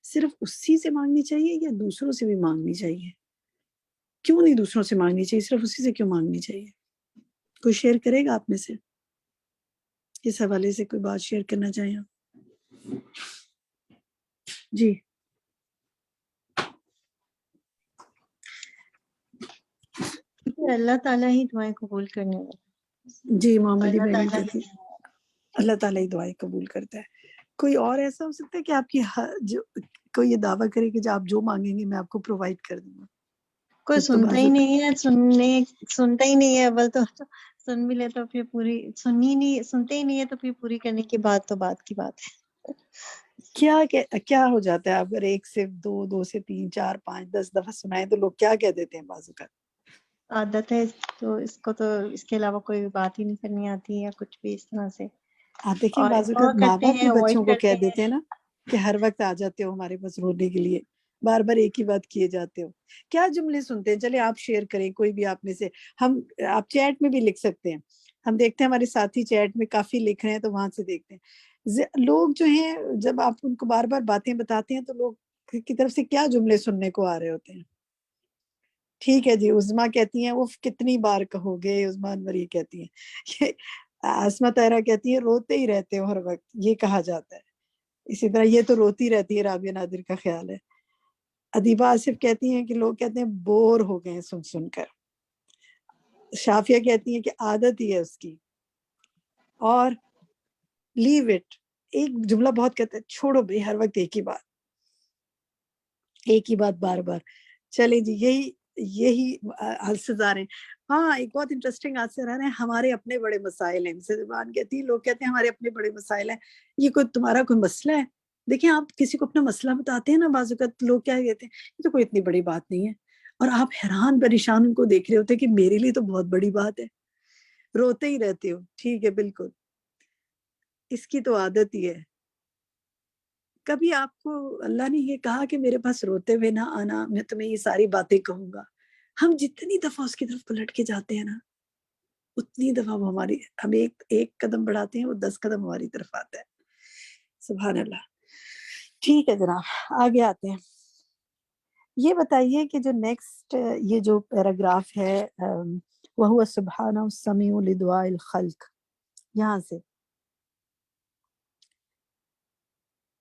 صرف اسی سے مانگنی چاہیے یا دوسروں سے بھی مانگنی چاہیے؟ کیوں نہیں دوسروں سے مانگنی چاہیے، صرف اسی سے کیوں مانگنی چاہیے؟ کوئی شیئر کرے گا آپ میں سے اس حوالے سے، کوئی بات شیئر کرنا چاہیں آپ؟ جی اللہ تعالیٰ ہی دعائیں قبول کرنے والا. جی، محمد اللہ بہن تعالیٰ کہتی اللہ تعالیٰ ہی دعائیں قبول کرتا ہے. کوئی اور ایسا ہو سکتا ہے کہ آپ کی جو کوئی یہ دعویٰ کرے کہ جو آپ جو مانگیں گے میں آپ کو پرووائڈ کر دوں گا؟ کوئی تو سنتا ہی بازو نہیں ہے، سنتا ہی نہیں ہے. اول تو سن بھی لے تو پھر پوری سنتے ہی نہیں ہے، تو پھر پوری کرنے کی بات تو بات کی بات ہے. کیا ہو جاتا ہے اگر ایک سے دو سے 3 4 5 10 دفعہ سنائیں تو لوگ کیا کہہ دیتے ہیں بازو کا؟ عادت ہے تو اس کو، تو اس کے علاوہ کوئی بات ہی نہیں کرنی آتی یا کچھ بھی اس طرح سے. آپ دیکھیں اور بازو کا اگنور ماں کرتے باپ بھی ہیں، بچوں اوائڈ کو کرتے کہہ ہیں. دیتے ہیں نا کہ ہر وقت آ جاتے ہو ہمارے پاس رونے کے لیے، بار بار ایک ہی بات کیے جاتے ہو. کیا جملے سنتے ہیں؟ چلے آپ شیئر کریں، کوئی بھی آپ میں سے. آپ چیٹ میں بھی لکھ سکتے ہیں، ہم دیکھتے ہیں ہمارے ساتھی چیٹ میں کافی لکھ رہے ہیں، تو وہاں سے دیکھتے ہیں. لوگ جو ہیں جب آپ ان کو بار بار باتیں بتاتے ہیں تو لوگ کی طرف سے کیا جملے سننے کو آ رہے ہوتے ہیں؟ ٹھیک ہے جی، عظما کہتی ہیں وہ کتنی بار کہو گے، عظما انور یہ کہتی ہیں. آسما طاہرہ کہتی ہے روتے ہی رہتے ہو ہر وقت، یہ کہا جاتا ہے. اسی طرح یہ تو روتی رہتی ہے، رابعہ نادر کا خیال ہے. ادیبہ آصف کہتی ہیں کہ لوگ کہتے ہیں بور ہو گئے سن سن کر. شافیہ کہتی ہیں کہ عادت ہی ہے اس کی. اور لیو اٹ، ایک جملہ بہت کہتا ہے چھوڑو بھائی، ہر وقت ایک ہی بات بار بار. چلیں جی، یہی حادثے آ رہے ہیں. ہاں، ایک بہت انٹرسٹنگ حادثے آ رہے ہیں. ہمارے اپنے بڑے مسائل ہیں، زبان کہتی ہے، لوگ کہتے ہیں ہمارے اپنے بڑے مسائل ہیں. یہ کوئی تمہارا کوئی مسئلہ ہے؟ دیکھیں، آپ کسی کو اپنا مسئلہ بتاتے ہیں نا، بعض اوقات لوگ کیا کہتے ہیں یہ تو کوئی اتنی بڑی بات نہیں ہے، اور آپ حیران پریشان ان کو دیکھ رہے ہوتے ہیں کہ میرے لیے تو بہت بڑی بات ہے. روتے ہی رہتے ہو. ٹھیک ہے، بالکل، اس کی تو عادت ہی ہے. کبھی آپ کو اللہ نے یہ کہا کہ میرے پاس روتے ہوئے نہ آنا، میں تمہیں یہ ساری باتیں کہوں گا؟ ہم جتنی دفعہ اس کی طرف پلٹ کے جاتے ہیں نا، اتنی دفعہ وہ ہم ایک قدم بڑھاتے ہیں، وہ 10 قدم ہماری طرف آتا ہے. سبحان اللہ. ٹھیک ہے جناب, آگے آتے ہیں. یہ بتائیے کہ جو نیکسٹ یہ جو پیراگراف ہے وَهُوَ سُبْحَانَهُ السَّمِيعُ لِدُعَاءِ الْخَلْقِ, یہاں سے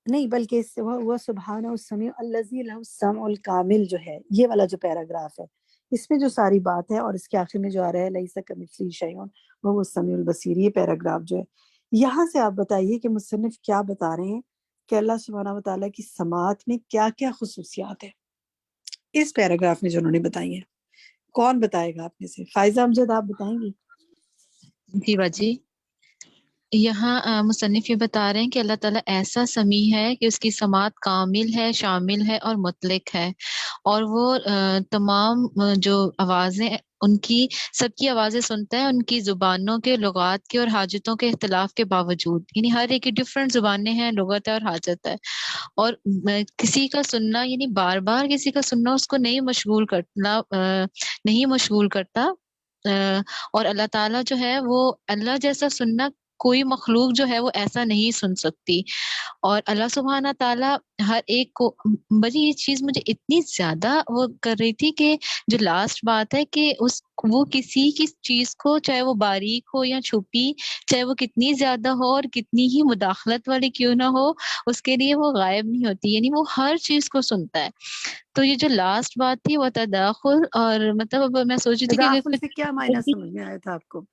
نہیں بلکہ وہ سبحانہ السمیع الذی لہ السمع الکامل جو ہے, یہ والا جو پیراگراف ہے اس میں جو ساری بات ہے, اور اس کے آخر میں جو آ رہا ہے لیس کمثلہ شیء وہو السمیع البصیر, یہ پیراگراف جو ہے, یہاں سے آپ بتائیے کہ مصنف کیا بتا رہے ہیں کہ اللہ سبحانہ وتعالیٰ کی سماعت میں کیا کیا خصوصیات ہیں اس پیراگراف میں جو انہوں نے بتائی ہیں. کون بتائے گا آپ میں سے؟ فائزہ امجد آپ بتائیں گی؟ جی باجی, یہاں مصنف یہ بتا رہے ہیں کہ اللہ تعالیٰ ایسا سمیع ہے کہ اس کی سماعت کامل ہے, شامل ہے اور مطلق ہے, اور وہ تمام جو آوازیں ان کی سب کی آوازیں سنتا ہے, ان کی زبانوں کے, لغات کے اور حاجتوں کے اختلاف کے باوجود. یعنی ہر ایک کی ڈفرینٹ زبانیں ہیں, لغت ہے اور حاجت ہے, اور کسی کا سننا یعنی بار بار کسی کا سننا اس کو نہیں مشغول کرتا. اور اللہ تعالیٰ جو ہے وہ اللہ جیسا سننا کوئی مخلوق جو ہے وہ ایسا نہیں سن سکتی. اور اللہ سبحانہ تعالیٰ ہر ایک کو, بڑی یہ چیز مجھے اتنی زیادہ وہ کر رہی تھی کہ جو لاسٹ بات ہے کہ وہ کسی کی چیز کو, چاہے وہ باریک ہو یا چھپی, چاہے وہ کتنی زیادہ ہو اور کتنی ہی مداخلت والی کیوں نہ ہو, اس کے لیے وہ غائب نہیں ہوتی. یعنی وہ ہر چیز کو سنتا ہے. تو یہ جو لاسٹ بات تھی وہ تداخل, اور مطلب میں سوچ رہی تھی کہ تداخل سے کیا معنی سمجھ میں آیا تھا آپ کو؟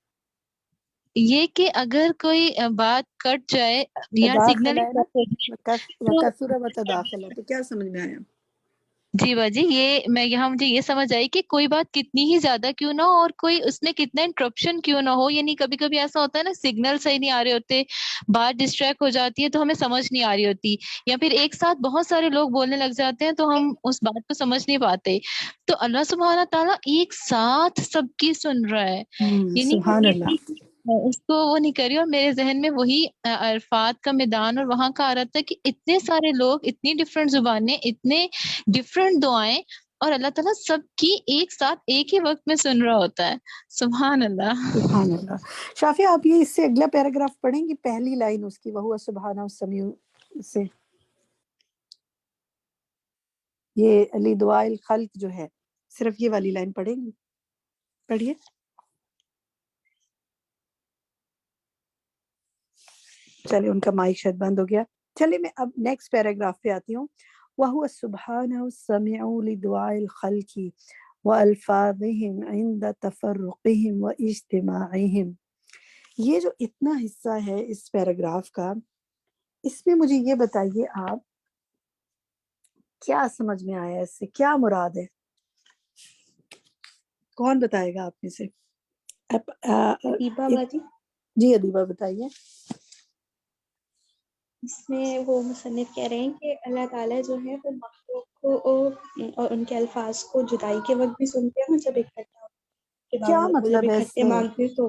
یہ کہ اگر کوئی بات کٹ جائے یا تداخل سگنل ہے نا, وکثر و تداخل ہے, تو کیا سمجھ میں آیا؟ جی باجی, یہ میں یہاں مجھے یہ سمجھ آئی کہ کوئی بات کتنی ہی زیادہ کیوں نہ ہو اور کوئی اس میں کتنا انٹرپشن کیوں نہ ہو. یعنی کبھی کبھی ایسا ہوتا ہے نا, سگنل صحیح نہیں آ رہے ہوتے, بات ڈسٹریکٹ ہو جاتی ہے تو ہمیں سمجھ نہیں آ رہی ہوتی, یا پھر ایک ساتھ بہت سارے لوگ بولنے لگ جاتے ہیں تو ہم اس بات کو سمجھ نہیں پاتے. تو اللہ سبحانہ تعالیٰ ایک ساتھ سب کی سن رہا ہے. سبحان اللہ. یعنی اس کو وہ نہیں کری. اور میرے ذہن میں وہی عرفات کا میدان اور وہاں کا آ رہا تھا کہ اتنے سارے لوگ, اتنی ڈفرینٹ زبانیں, اتنے ڈفرینٹ دعائیں, اور اللہ تعالیٰ سب کی ایک ساتھ ایک ہی وقت میں سن رہا ہوتا ہے. سبحان اللہ. سبحان اللہ. شافیہ آپ یہ اس سے اگلا پیراگراف پڑھیں گی, پہلی لائن اس کی وَهُوَ سُبْحَانَهُ السَّمِيعُ سے, یہ لِدُعَاءِ الْخَلْقِ جو ہے, صرف یہ والی لائن پڑھیں گی؟ پڑھیے. چلے ان کا مائک شاید بند ہو گیا. چلے میں اب نیکسٹ پیراگراف پہ آتی ہوں. وَهُوَ سُبْحَانَهُ السَّمِيعُ لِدُعَاءِ الْخَلْقِ وَأَلْفَاظِهِمْ عِنْدَ تَفَرُّقِهِمْ وَاجْتِمَاعِهِمْ. یہ جو اتنا حصہ ہے اس پیراگراف کا, اس میں مجھے یہ بتائیے آپ کیا سمجھ میں آیا, اس سے کیا مراد ہے؟ کون بتائے گا آپ میں سے؟ ادیبہ باجی. جی ادیبہ بتائیے. اس میں وہ مصنف کہہ رہے ہیں کہ اللہ تعالیٰ جو ہے وہ مخلوق کو اور ان کے الفاظ کو جدائی کے وقت بھی سنتے ہیں, جب کیا وہ جب مطلب ہے اس اکٹھے سے؟ مانگتے ہیں تو,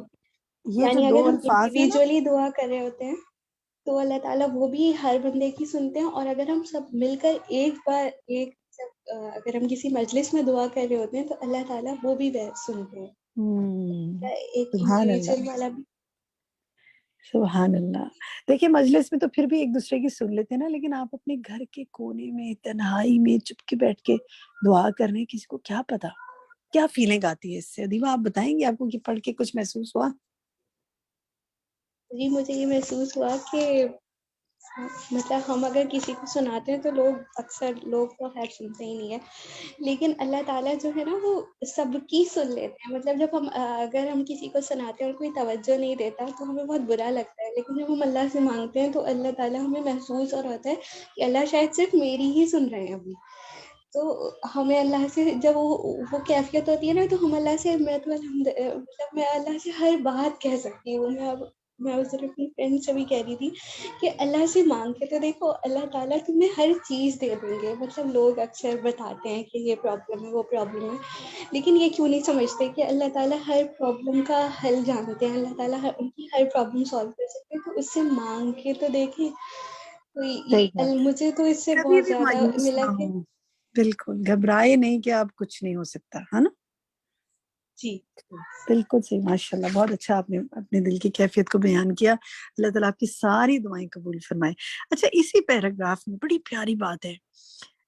یہ جو یعنی دو اگر ہم الفاظ ہیں نا, انڈیویجولی دعا کر رہے ہوتے ہیں تو اللہ تعالیٰ وہ بھی ہر بندے کی سنتے ہیں, اور اگر ہم سب مل کر ایک بار اگر ہم کسی مجلس میں دعا کر رہے ہوتے ہیں تو اللہ تعالیٰ وہ بھی سنتے ہیں. ایک سبحان انڈیویجول اللہ. والا بھی. سبحان اللہ. دیکھیں مجلس میں تو پھر بھی ایک دوسرے کی سن لیتے ہیں نا, لیکن آپ اپنے گھر کے کونے میں تنہائی میں چپ کے بیٹھ کے دعا کر رہے ہیں, کسی کو کیا پتا کیا فیلنگ آتی ہے اس سے؟ ادیبہ آپ بتائیں گے, آپ کو یہ پڑھ کے کچھ محسوس ہوا؟ جی مجھے یہ محسوس ہوا کہ مطلب ہم اگر کسی کو سناتے ہیں تو اکثر لوگ تو خیر سنتے ہی نہیں ہے, لیکن اللہ تعالیٰ جو ہے نا وہ سب کی سن لیتے ہیں. مطلب جب اگر ہم کسی کو سناتے ہیں اور کوئی توجہ نہیں دیتا تو ہمیں بہت برا لگتا ہے, لیکن جب ہم اللہ سے مانگتے ہیں تو اللہ تعالیٰ ہمیں محسوس اور ہوتا ہے کہ اللہ شاید صرف میری ہی سن رہے ہیں ابھی. تو ہمیں اللہ سے جب وہ کیفیت ہوتی ہے نا, تو ہم اللہ سے مطلب میں اللہ سے ہر بات کہہ سکتی ہوں. میں اس دن اپنی فرینڈ سے بھی کہہ رہی تھی کہ اللہ سے مانگ کے تو دیکھو, اللہ تعالیٰ تمہیں ہر چیز دے دیں گے. مطلب لوگ اکثر بتاتے ہیں کہ یہ پرابلم ہے, وہ پرابلم ہے, لیکن یہ کیوں نہیں سمجھتے کہ اللہ تعالیٰ ہر پرابلم کا حل جانتے ہیں, اللہ تعالیٰ ان کی ہر پرابلم سالو کر سکتے ہیں. تو اس سے مانگ کے تو دیکھیں. صحیح بات. مجھے تو اس سے کبھی بہت بھی زیادہ مایوس ملا نہ کہ ہوں, بالکل گھبرائے نہیں کہ آپ کچھ نہیں ہو سکتا, ہے نا. جی بالکل صحیح، ماشاءاللہ، بہت اچھا آپ نے اپنے دل کی کیفیت کو بیان کیا. اللہ تعالیٰ آپ کی ساری دعائیں قبول فرمائے. اچھا، اسی پیراگراف میں بڑی پیاری بات ہے،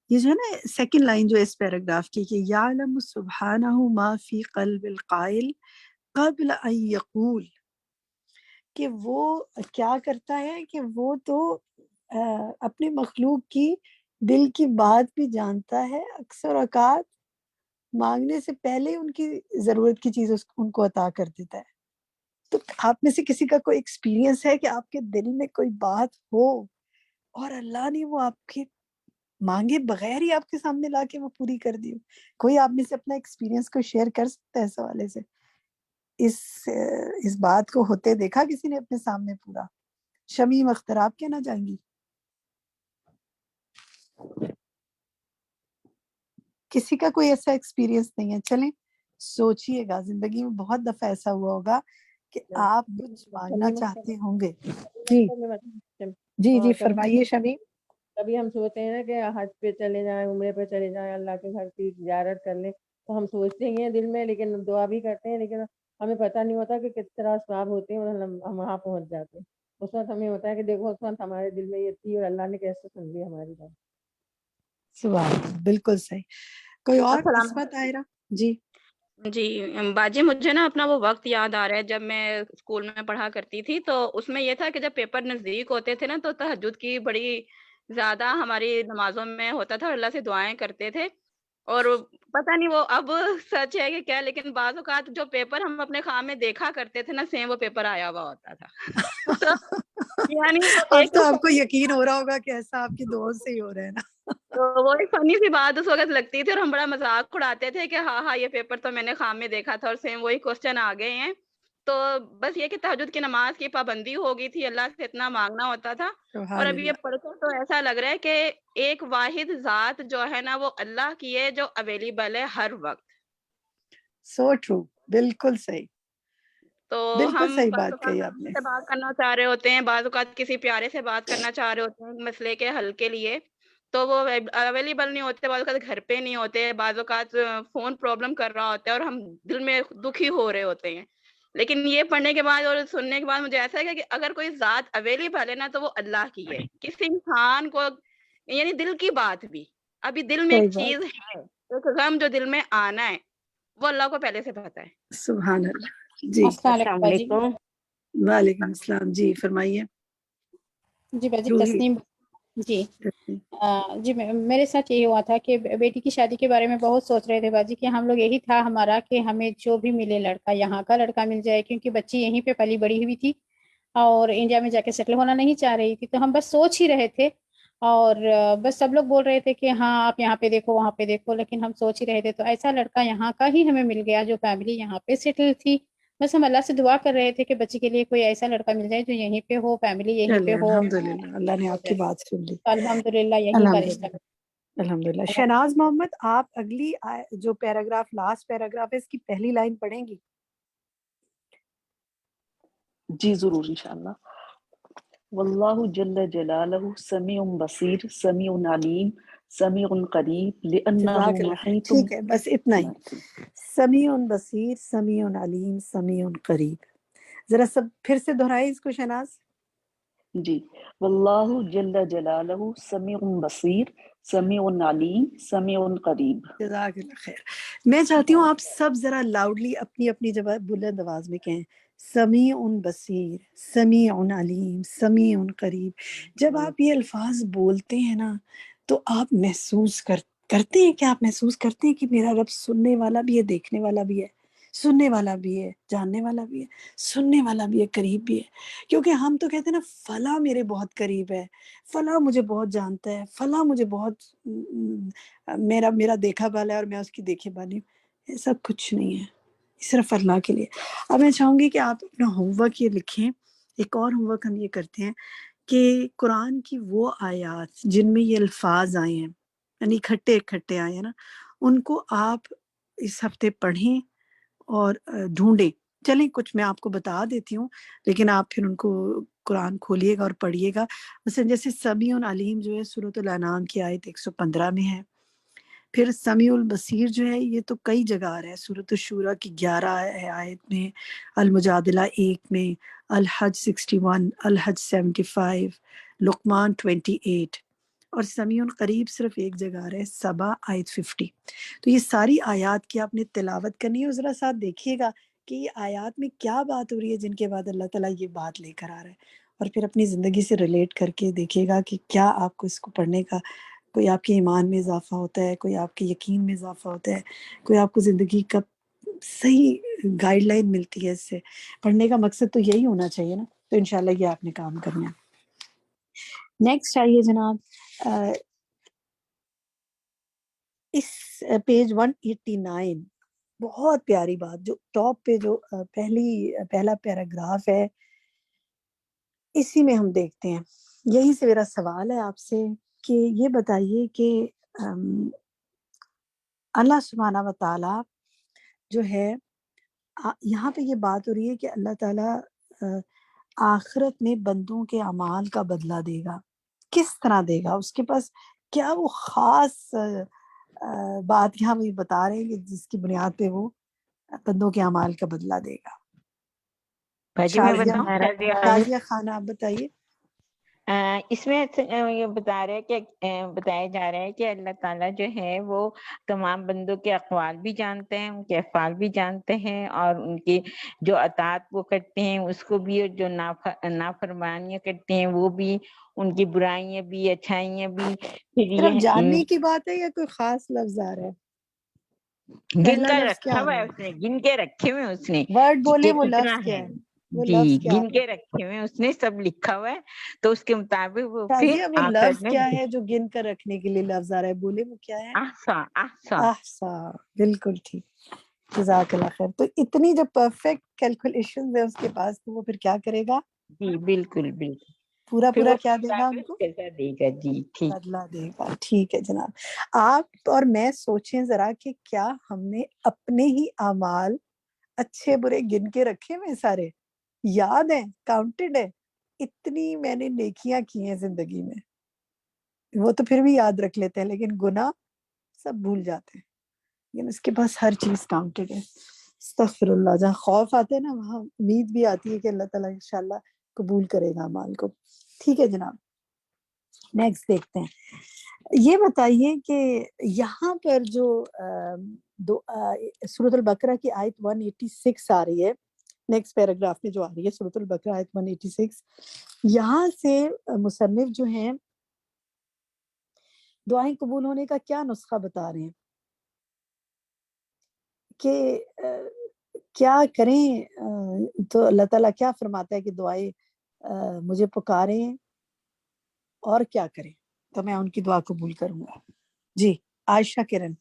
یہ جو ہے نا سیکنڈ لائن جو اس پیراگراف کی کہ یعلم سبحانہ ما فی قلب القائل قبل ان یقول، کہ وہ کیا کرتا ہے کہ وہ تو اپنے مخلوق کی دل کی بات بھی جانتا ہے، اکثر اوقات مانگنے سے پہلے ان کی ضرورت کی چیز ان کو عطا کر دیتا ہے. تو آپ میں سے کسی کا کوئی ایکسپیرینس ہے کہ آپ کے دل میں کوئی بات ہو اور اللہ نے وہ آپ کے مانگے بغیر ہی آپ کے سامنے لا کے وہ پوری کر دی ہو؟ کوئی آپ میں سے اپنا ایکسپیرینس کو شیئر کر سکتا ہے اس حوالے سے؟ اس بات کو ہوتے دیکھا کسی نے اپنے سامنے پورا؟ شمیم اختر، آپ کہنا چاہیں گی؟ کسی کا کوئی ایسا ایکسپیرینس نہیں ہے؟ چلیں سوچئے گا، زندگی میں بہت دفعہ ایسا ہوا ہوگا کہ آپ کچھ مانگنا چاہتے ہوں گے. جی جی جی فرمائیے شمیم. کبھی ہم سوچتے ہیں نا کہ حج پہ چلے جائیں، عمرے پہ چلے جائیں، اللہ کے گھر کی زیارت کر لیں، تو ہم سوچتے ہی ہیں دل میں، لیکن دعا بھی کرتے ہیں، لیکن ہمیں پتہ نہیں ہوتا کہ کس طرح اسباب ہوتے ہیں اور ہم وہاں پہنچ جاتے ہیں. اس وقت ہمیں ہوتا ہے کہ دیکھو اس وقت ہمارے دل میں یہ تھی اور اللہ نے کیسے سن لی ہماری بات. سبحان اللہ، بالکل صحیح. کوئی اور؟ السلام عصمت طاہرہ. جی جی باجی، مجھے نا اپنا وہ وقت یاد آ رہا ہے جب میں اسکول میں پڑھا کرتی تھی. تو اس میں یہ تھا کہ جب پیپر نزدیک ہوتے تھے نا تو تہجد کی بڑی زیادہ ہماری نمازوں میں ہوتا تھا اور اللہ سے دعائیں کرتے تھے. اور پتہ نہیں وہ اب سچ ہے کہ کیا، لیکن بعض اوقات جو پیپر ہم اپنے خواب میں دیکھا کرتے تھے نا، سیم وہ پیپر آیا ہوا ہوتا تھا. تو یعنی وہ اب ایک تو آپ کو یقین ہو رہا ہوگا کہ ایسا آپ کی دعاؤں سے ہی ہو رہا ہے نا. تو وہ ایک فنی سی بات اس وقت لگتی تھی اور ہم بڑا مذاق اڑاتے تھے کہ ہاں ہاں یہ پیپر تو میں نے خواب میں دیکھا تھا اور سیم وہی کوسچن آ گئے ہیں. تو بس یہ کہ تہجد کی نماز کی پابندی ہو گئی تھی، اللہ سے اتنا مانگنا ہوتا تھا. اور سبحان اب یہ اللہ. پڑھ کر تو ایسا لگ رہا ہے کہ ایک واحد ذات جو ہے نا وہ اللہ کی ہے، جو اویلیبل ہے ہر وقت. سو ٹرو، بالکل صحیح، تو بالکل ہم صحیح بعض بات اوقات کہی آپ کسی نے. سے بات کرنا چاہ رہے ہوتے ہیں، بعض اوقات کسی پیارے سے بات کرنا چاہ رہے ہوتے ہیں مسئلے کے حل کے لیے، تو وہ اویلیبل نہیں ہوتے، بعض اوقات گھر پہ نہیں ہوتے، بعض اوقات فون پرابلم کر رہا ہوتا ہے اور ہم دل میں دکھی ہو رہے ہوتے ہیں. لیکن یہ پڑھنے کے بعد اور سننے کے بعد مجھے ایسا ہے کہ اگر کوئی ذات اویلیبل ہے نا تو وہ اللہ کی ہے. کسی انسان کو یعنی دل کی بات بھی، ابھی دل میں ایک صحیح چیز بات. ہے، ایک غم جو دل میں آنا ہے، وہ اللہ کو پہلے سے پتا ہے. سبحان اللہ. جی السلام علیکم. وعلیکم السلام. جی فرمائیے. جی باجی روحی. تسنیم. جی جی میرے ساتھ یہی ہوا تھا کہ بیٹی کی شادی کے بارے میں بہت سوچ رہے تھے باجی کہ ہم لوگ یہی تھا ہمارا کہ ہمیں جو بھی ملے لڑکا یہاں کا لڑکا مل جائے، کیونکہ بچی یہیں پہ پلی بڑی ہوئی تھی اور انڈیا میں جا کے سیٹل ہونا نہیں چاہ رہی تھی. تو ہم بس سوچ ہی رہے تھے اور بس سب لوگ بول رہے تھے کہ ہاں آپ یہاں پہ دیکھو وہاں پہ دیکھو، لیکن ہم سوچ ہی رہے تھے. تو ایسا لڑکا یہاں کا ہی ہمیں مل گیا جو فیملی یہاں پہ سیٹل تھی. بس ہم اللہ سے دعا کر رہے تھے کہ بچی کے لیے کوئی ایسا لڑکا مل جائے جو یہیں پہ ہو، فیملی یہیں پہ چلے ہو. الحمدللہ، اللہ نے آپ کی بات سن لی. الحمدللہ یہیں کا رشتہ. الحمدللہ الحمدللہ. شہناز محمد، آپ اگلی جو پیراگراف لاسٹ پیراگراف ہے اس کی پہلی لائن پڑھیں گی؟ جی ضرور انشاءاللہ. واللہ جل جلالہ سمیع بصیر سمیع علیم سمیع قریب لأنہ جزاک اللہ خیر. محیط. ٹھیک ہے، بس اتنا ہی. سمیع بصیر سمیع علیم سمیع قریب. ذرا سب پھر سے دہرائے اس کو شہناز. جی واللہ جل جلالہ سمیع بصیر سمیع علیم سمیع قریب. جزاک اللہ خیر. میں چاہتی ہوں آپ سب ذرا لاؤڈلی اپنی اپنی جگہ بلند آواز میں کہیں سمیع بصیر سمیع علیم سمیع قریب. جب آپ یہ الفاظ بولتے ہیں نا تو آپ محسوس کرتے ہیں کہ آپ محسوس کرتے ہیں کہ میرا رب سننے والا بھی ہے، دیکھنے والا بھی ہے، سننے والا بھی ہے، جاننے والا بھی ہے، سننے والا بھی ہے، قریب بھی ہے. کیونکہ ہم تو کہتے ہیں نا فلاں میرے بہت قریب ہے، فلاں مجھے بہت جانتا ہے، فلاں مجھے بہت میرا دیکھا بالا ہے اور میں اس کی دیکھے بالی ہوں. ایسا کچھ نہیں ہے، صرف اللہ کے لیے. اب میں چاہوں گی کہ آپ اپنا ہوم ورک یہ لکھیں. ایک اور ہوم ورک ہم یہ کرتے ہیں کہ قرآن کی وہ آیات جن میں یہ الفاظ آئے ہیں، یعنی اکٹھے آئے ہیں نا، ان کو آپ اس ہفتے پڑھیں اور ڈھونڈیں. چلیں کچھ میں آپ کو بتا دیتی ہوں، لیکن آپ پھر ان کو قرآن کھولیے گا اور پڑھیے گا. مثلا جیسے سمیع علیم جو ہے سورۃ الانعام کی آیت 115 میں ہے. پھر سمیع البصیر جو ہے یہ تو کئی جگہ آ رہا ہے، سورۃ الشورى کی 11 آیت میں، المجادلہ 1 میں، الحج 61، الحج 75، لقمان 28، اور سمیع قریب صرف ایک جگہ آ رہا ہے، سبا آیت 50۔ تو یہ ساری آیات کی آپ نے تلاوت کرنی ہے، اور ذرا ساتھ دیکھیے گا کہ یہ آیات میں کیا بات ہو رہی ہے جن کے بعد اللہ تعالیٰ یہ بات لے کر آ رہا ہے، اور پھر اپنی زندگی سے ریلیٹ کر کے دیکھیے گا کہ کیا آپ کو اس کو پڑھنے کا کوئی آپ کے ایمان میں اضافہ ہوتا ہے، کوئی آپ کے یقین میں اضافہ ہوتا ہے، کوئی آپ کو زندگی کا صحیح گائیڈ لائن ملتی ہے اس سے۔ پڑھنے کا مقصد تو یہی ہونا چاہیے نا، تو انشاءاللہ یہ آپ نے کام کرنا ہے۔ نیکسٹ آئیے جناب، اس پیج 189 بہت پیاری بات، جو ٹاپ پہ جو پہلا پیراگراف ہے، اسی میں ہم دیکھتے ہیں۔ یہی سے میرا سوال ہے آپ سے کہ یہ بتائیے کہ اللہ سبحانہ و تعالیٰ جو ہے، یہاں پہ یہ بات ہو رہی ہے کہ اللہ تعالیٰ آخرت میں بندوں کے اعمال کا بدلہ دے گا۔ کس طرح دے گا؟ اس کے پاس کیا وہ خاص بات یہاں بھی بتا رہے ہیں کہ جس کی بنیاد پہ وہ بندوں کے اعمال کا بدلہ دے گا؟ باجی میں بتاؤں؟ شازیہ خان آپ بتائیے۔ اس میں یہ بتایا جا رہا ہے کہ اللہ تعالیٰ جو ہے وہ تمام بندوں کے اقوال بھی جانتے ہیں، ان کے افعال بھی جانتے ہیں، اور ان کی جو اطاعت وہ کرتے ہیں اس کو بھی، اور جو نافرمانیاں کرتے ہیں وہ بھی، ان کی برائیاں بھی، اچھائیاں بھی۔ پھر صرف یہ جاننے کی بات ہے یا کوئی خاص لفظ آ رہا ہے؟ گن پہلا کر لفظ کیا رکھا آ ہوا رہا ہے ہے؟ اس نے، گن کے رکھے ہوئے اس نے ورڈ بولے، کہ وہ کتنا لفظ کیا ہے۔ ہے؟ وہ جی لفظ کیا آ گن رہا ہے؟ کے رکھے ہوئے اس نے، سب لکھا ہوا ہے، تو اس کے مطابق وہ پھر شازیہ وہ آخر لفظ میں کیا ہے جو گن کر رکھنے کے لیے لفظ آ رہا ہے؟ بولے وہ کیا ہے؟ احسا احسا۔ احسا، بالکل ٹھیک، جزاک اللہ خیر۔ تو اتنی جو پرفیکٹ کیلکولیشن ہے اس کے پاس، تو وہ پھر کیا کرے گا؟ جی بالکل بالکل، پورا پھر پورا وہ کیا دے گا ان کو؟ جیسا دے گا۔ جی ٹھیک۔ بدلہ دے گا۔ ٹھیک ہے جناب، آپ اور میں سوچیں ذرا کہ کیا ہم نے اپنے ہی اعمال اچھے برے گن کے رکھے ہوئے سارے، یاد ہیں، کاؤنٹڈ ہے؟ اتنی میں نے نیکیاں کی ہیں زندگی میں، وہ تو پھر بھی یاد رکھ لیتے ہیں، لیکن گناہ سب بھول جاتے ہیں، لیکن اس کے پاس ہر چیز کاؤنٹڈ ہے۔ استغفر اللہ، جہاں خوف آتے ہیں نا وہاں امید بھی آتی ہے کہ اللہ تعالیٰ انشاءاللہ قبول کرے گا اعمال کو۔ ٹھیک ہے جناب، نیکسٹ دیکھتے ہیں۔ یہ بتائیے کہ یہاں پر جو سورۃ البقرہ کی آیت 186 آ رہی ہے، نیکسٹ پیراگراف میں جو آ رہی ہے سورۃ البقرہ آیت 186، یہاں سے مصنف جو ہیں دعائیں قبول ہونے کا کیا نسخہ بتا رہے ہیں کہ کیا کریں؟ تو اللہ تعالیٰ کیا فرماتا ہے کہ دعائیں مجھے پکاریں اور کیا کریں تو میں ان کی دعا قبول کروں گا۔ جی عائشہ کرن۔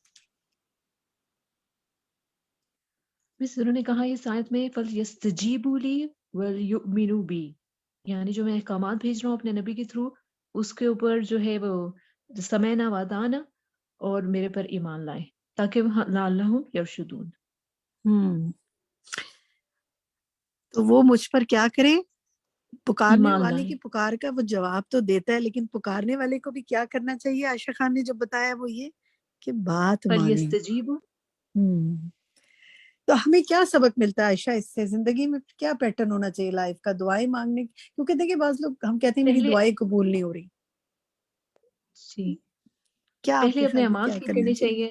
بس انہوں نے کہا اس آیت میں فَلْيَسْتَجِيبُوا لِي وَلْيُؤْمِنُوا بِي، یعنی جو میں احکامات بھیج رہا ہوں اپنے نبی کے تھرو، اس کے اوپر جو ہے وہ سمعنا وَأَطَعْنَا اور میرے پر ایمان لائیں، تاکہ لعلہم یرشدون۔ تو وہ مجھ پر کیا کریں؟ پکارنے ایمان والے لائیں۔ کی پکار کا وہ جواب تو دیتا ہے، لیکن پکارنے والے کو بھی کیا کرنا چاہیے؟ عائشہ خان نے جو بتایا وہ یہ کہ بات مانیں۔ فَلْيَسْتَجِيبُوا، تو ہمیں کیا سبق ملتا ہے عائشہ اس سے؟ زندگی میں کیا پیٹرن ہونا چاہیے لائف کا دعائیں مانگنے؟ کیونکہ دیکھیں بعض لوگ ہم کہتے ہیں میری پہلے دعائیں قبول نہیں ہو رہی، جی کیا آپ پہلے کے اپنے خیال میں اعمال کیا ٹھیک کرنا کرنے چاہیے؟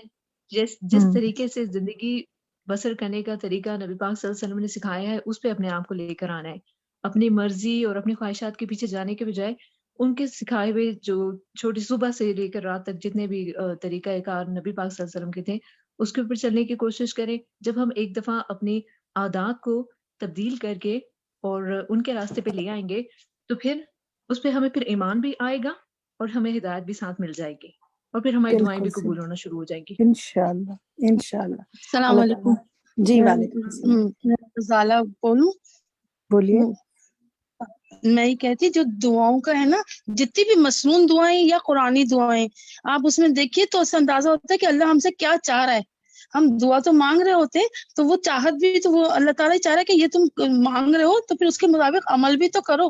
چاہیے، جس طریقے سے زندگی بسر کرنے کا طریقہ نبی پاک صلی اللہ علیہ وسلم نے سکھایا ہے، اس پہ اپنے آپ کو لے کر آنا ہے۔ اپنی مرضی اور اپنی خواہشات کے پیچھے جانے کے بجائے ان کے سکھائے ہوئے جو چھوٹی صبح سے لے کر رات تک جتنے بھی طریقہ کار نبی پاک صلی اللہ علیہ وسلم کے تھے، اس کے اوپر چلنے کی کوشش کریں۔ جب ہم ایک دفعہ اپنی عادات کو تبدیل کر کے اور ان کے راستے پہ لے آئیں گے، تو پھر اس پہ ہمیں پھر ایمان بھی آئے گا اور ہمیں ہدایت بھی ساتھ مل جائے گی، اور پھر ہماری دعائیں بالکل بھی قبول صحیح، ہونا شروع ہو جائیں گی۔ انشاءاللہ انشاءاللہ۔ السلام اللہ علیکم۔ تعالیٰ، جی وعلیکم السلام، میں غزالہ بولوں؟ بولیے۔ میں یہ کہتی جو دعاؤں کا ہے نا، جتنی بھی مسنون دعائیں یا قرآنی دعائیں آپ اس میں دیکھیے تو اس سے اندازہ ہوتا ہے کہ اللہ ہم سے کیا چاہ رہا ہے۔ ہم دعا تو مانگ رہے ہوتے ہیں تو وہ چاہت بھی تو وہ اللہ تعالیٰ ہی چاہ رہا ہے کہ یہ تم مانگ رہے ہو تو پھر اس کے مطابق عمل بھی تو کرو۔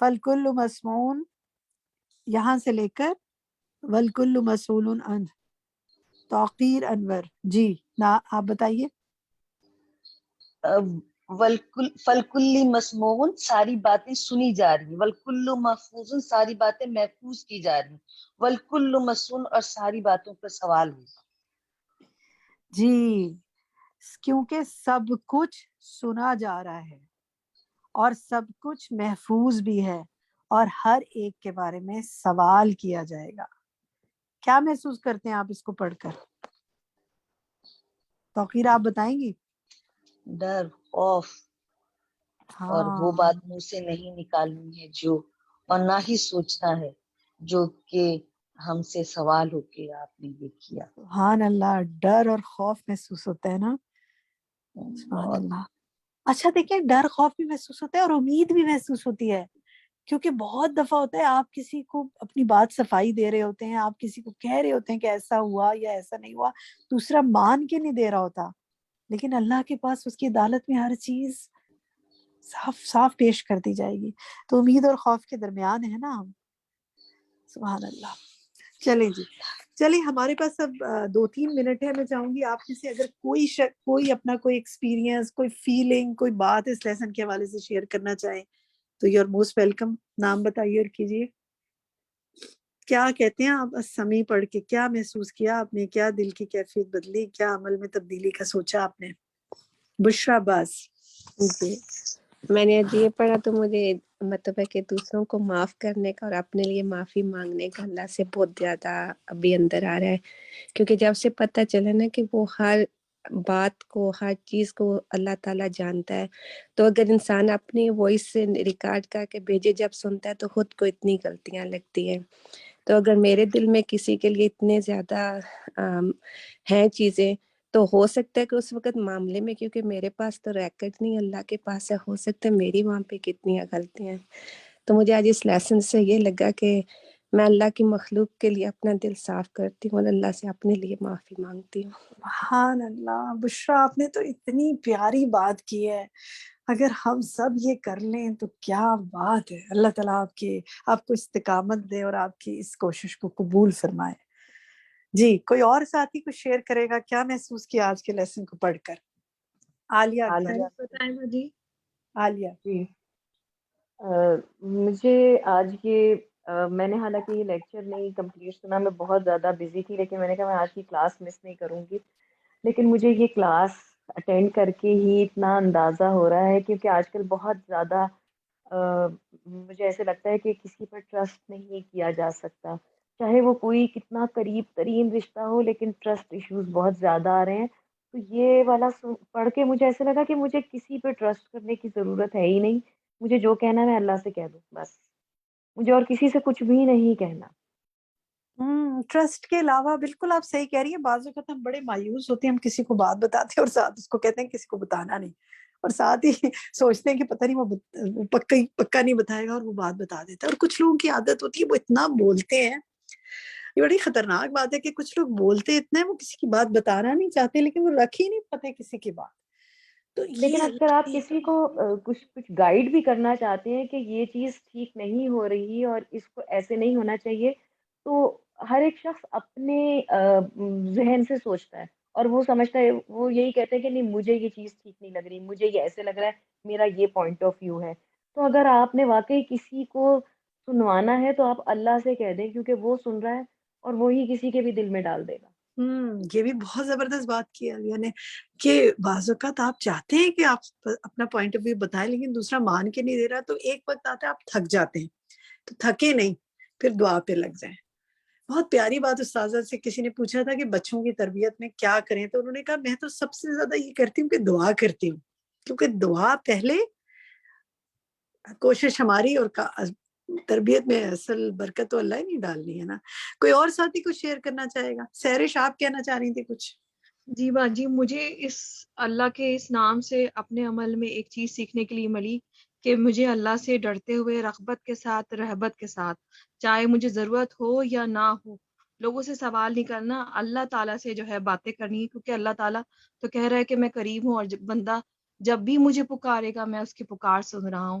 فَالْكُلُّ مَسْمُوعٌ یہاں سے لے کر وَالْكُلُّ مَسْئُولٌ عَنْهُ. توقیر انور جی نا آپ بتائیے. فَالْكُلِّ مَسْمُوعٌ ساری باتیں سنی جا رہی ہیں، وَالْكُلُّ مَحْفُوظٌ ساری باتیں محفوظ کی جا رہی ہیں، وَالْكُلُّ مَسْئُولٌ اور ساری باتوں پر سوال ہوگا. جی کیونکہ سب کچھ سنا جا رہا ہے اور سب کچھ محفوظ بھی ہے اور ہر ایک کے بارے میں سوال کیا جائے گا. کیا محسوس کرتے ہیں آپ اس کو پڑھ کر؟ توقیر آپ بتائیں گی؟ ڈر، خوف، اور وہ ہاں بات منہ سے نہیں نکالنی ہے جو، اور نہ ہی سوچنا ہے جو کہ ہم سے سوال ہو کے آپ نے یہ کیا. سبحان اللہ، ڈر اور خوف محسوس ہوتا ہے نا. سبحان اللہ. اچھا دیکھیں، ڈر خوف بھی محسوس ہوتا ہے اور امید بھی محسوس ہوتی ہے، کیونکہ بہت دفعہ ہوتا ہے آپ کسی کو اپنی بات صفائی دے رہے ہوتے ہیں، آپ کسی کو کہہ رہے ہوتے ہیں کہ ایسا ہوا یا ایسا نہیں ہوا، دوسرا مان کے نہیں دے رہا ہوتا، لیکن اللہ کے پاس اس کی عدالت میں ہر چیز صاف صاف پیش کر دی جائے گی. تو امید اور خوف کے درمیان ہے نا ہم. سبحان اللہ. چلیں جی، چلیں ہمارے پاس اب 2-3 منٹ ہے. میں چاہوں گی آپ میں سے اگر کوئی اپنا کوئی ایکسپیرینس، کوئی فیلنگ، کوئی بات اس لیسن کے حوالے سے شیئر کرنا چاہیں تو یو آر موسٹ ویلکم. نام بتائیے اور کیجیے. کیا کہتے ہیں آپ سمیع پڑھ کے؟ کیا محسوس کیا آپ نے؟ کیا دل کی کیفیت بدلی؟ کیا عمل میں تبدیلی کا سوچا آپ نے؟ بشرا باز. جی میں نے آج یہ پڑھا تو مجھے مطلب ہے کہ دوسروں کو معاف کرنے کا اور اپنے لیے معافی مانگنے کا اللہ سے بہت زیادہ ابھی اندر آ رہا ہے، کیونکہ جب سے پتہ چلا نا کہ وہ ہر بات کو، ہر چیز کو اللہ تعالیٰ جانتا ہے، تو اگر انسان اپنی وائس سے ریکارڈ کر کے بھیجے جب سنتا ہے تو خود کو اتنی غلطیاں لگتی ہیں. تو اگر میرے دل میں کسی کے لیے اتنے زیادہ ہیں چیزیں، تو ہو سکتا ہے کہ اس وقت معاملے میں، کیونکہ میرے پاس تو ریکارڈ نہیں، اللہ کے پاس ہے، ہو سکتا ہے میری وہاں پہ کتنی غلطیاں ہیں. تو مجھے آج اس لیسن سے یہ لگا کہ میں اللہ کی مخلوق کے لیے اپنا دل صاف کرتی ہوں اور اللہ سے اپنے لیے معافی مانگتی ہوں. سبحان اللہ. بشرا آپ نے تو اتنی پیاری بات کی ہے. اگر ہم سب یہ کر لیں تو کیا بات ہے. اللہ تعالیٰ آپ کو استقامت دے اور آپ کی اس کوشش کو قبول فرمائے. جی کوئی اور ساتھی کچھ شیئر کرے گا؟ کیا محسوس کیا آج کے لیسن کو پڑھ کر؟ عالیہ بتائیں جی. عالیہ جی مجھے آج یہ میں نے حالانکہ یہ لیکچر نہیں کمپلیٹ سنا، میں بہت زیادہ بزی تھی، لیکن میں نے کہا میں آج کی کلاس مس نہیں کروں گی. لیکن مجھے یہ کلاس اٹینڈ کر کے ہی اتنا اندازہ ہو رہا ہے، کیونکہ آج کل بہت زیادہ مجھے ایسے لگتا ہے کہ کسی پر ٹرسٹ نہیں کیا جا سکتا، چاہے وہ کوئی کتنا قریب ترین رشتہ ہو، لیکن ٹرسٹ ایشوز بہت زیادہ آ رہے ہیں. تو یہ والا پڑھ کے مجھے ایسے لگا کہ مجھے کسی پہ ٹرسٹ کرنے کی ضرورت ہے ہی نہیں. مجھے جو کہنا ہے میں اللہ سے کہہ دوں بس، مجھے اور کسی سے کچھ بھی نہیں کہنا. ٹرسٹ کے علاوہ بالکل آپ صحیح کہہ رہی ہیں. بعض اوقات ہم بڑے مایوس ہوتے ہیں، ہم کسی کو بات بتاتے ہیں اور ساتھ اس کو کہتے ہیں کسی کو بتانا نہیں، اور ساتھ ہی سوچتے ہیں کہ پتہ نہیں وہ پکا نہیں بتائے گا اور وہ بات بتا دیتا ہے. اور کچھ لوگوں کی عادت ہوتی ہے وہ اتنا بولتے ہیں. یہ بڑی خطرناک بات ہے کہ کچھ لوگ بولتے اتنا ہے، وہ کسی کی بات بتانا نہیں چاہتے لیکن وہ رکھ ہی نہیں پاتے کسی کی بات. تو لیکن اگر آپ کسی کو کچھ گائیڈ بھی کرنا چاہتے ہیں کہ یہ چیز ٹھیک نہیں ہو رہی اور اس کو ایسے نہیں ہونا چاہیے، تو ہر ایک شخص اپنے ذہن سے سوچتا ہے اور وہ سمجھتا ہے، وہ یہی کہتے ہیں کہ نہیں مجھے یہ چیز ٹھیک نہیں لگ رہی، مجھے یہ ایسے لگ رہا ہے، میرا یہ پوائنٹ آف ویو ہے. تو اگر آپ نے واقعی کسی کو سنوانا ہے تو آپ اللہ سے کہہ دیں، کیونکہ وہ سن رہا ہے اور وہی کسی کے بھی دل میں ڈال دے گا. یہ بھی بہت زبردست بات کی ہے نے کہ بعض اوقات آپ چاہتے ہیں کہ آپ اپنا پوائنٹ آف ویو بتائیں لیکن دوسرا مان کے نہیں دے رہا، تو ایک وقت آتا ہے آپ تھک جاتے ہیں. تو تھکے نہیں، پھر دعا پہ لگ جائیں. بہت پیاری بات. استاذہ سے کسی نے پوچھا تھا کہ بچوں کی تربیت میں کیا کریں، تو انہوں نے کہا میں تو سب سے زیادہ یہ کرتی ہوں کہ دعا کرتی ہوں، کیونکہ دعا پہلے، کوشش ہماری، اور تربیت میں اصل برکت تو اللہ ہی نہیں ڈالنی ہے نا. کوئی اور ساتھی کچھ شیئر کرنا چاہے گا؟ سہرش آپ کہنا چاہ رہی تھی کچھ؟ جی باجی، مجھے اس اللہ کے اس نام سے اپنے عمل میں ایک چیز سیکھنے کے لیے ملی کہ مجھے اللہ سے ڈرتے ہوئے، رغبت کے ساتھ، رہبت کے ساتھ، چاہے مجھے ضرورت ہو یا نہ ہو، لوگوں سے سوال نہیں کرنا، اللہ تعالیٰ سے جو ہے باتیں کرنی ہے، کیونکہ اللہ تعالیٰ تو کہہ رہا ہے کہ میں قریب ہوں، اور بندہ جب بھی مجھے پکارے گا میں اس کی پکار سن رہا ہوں.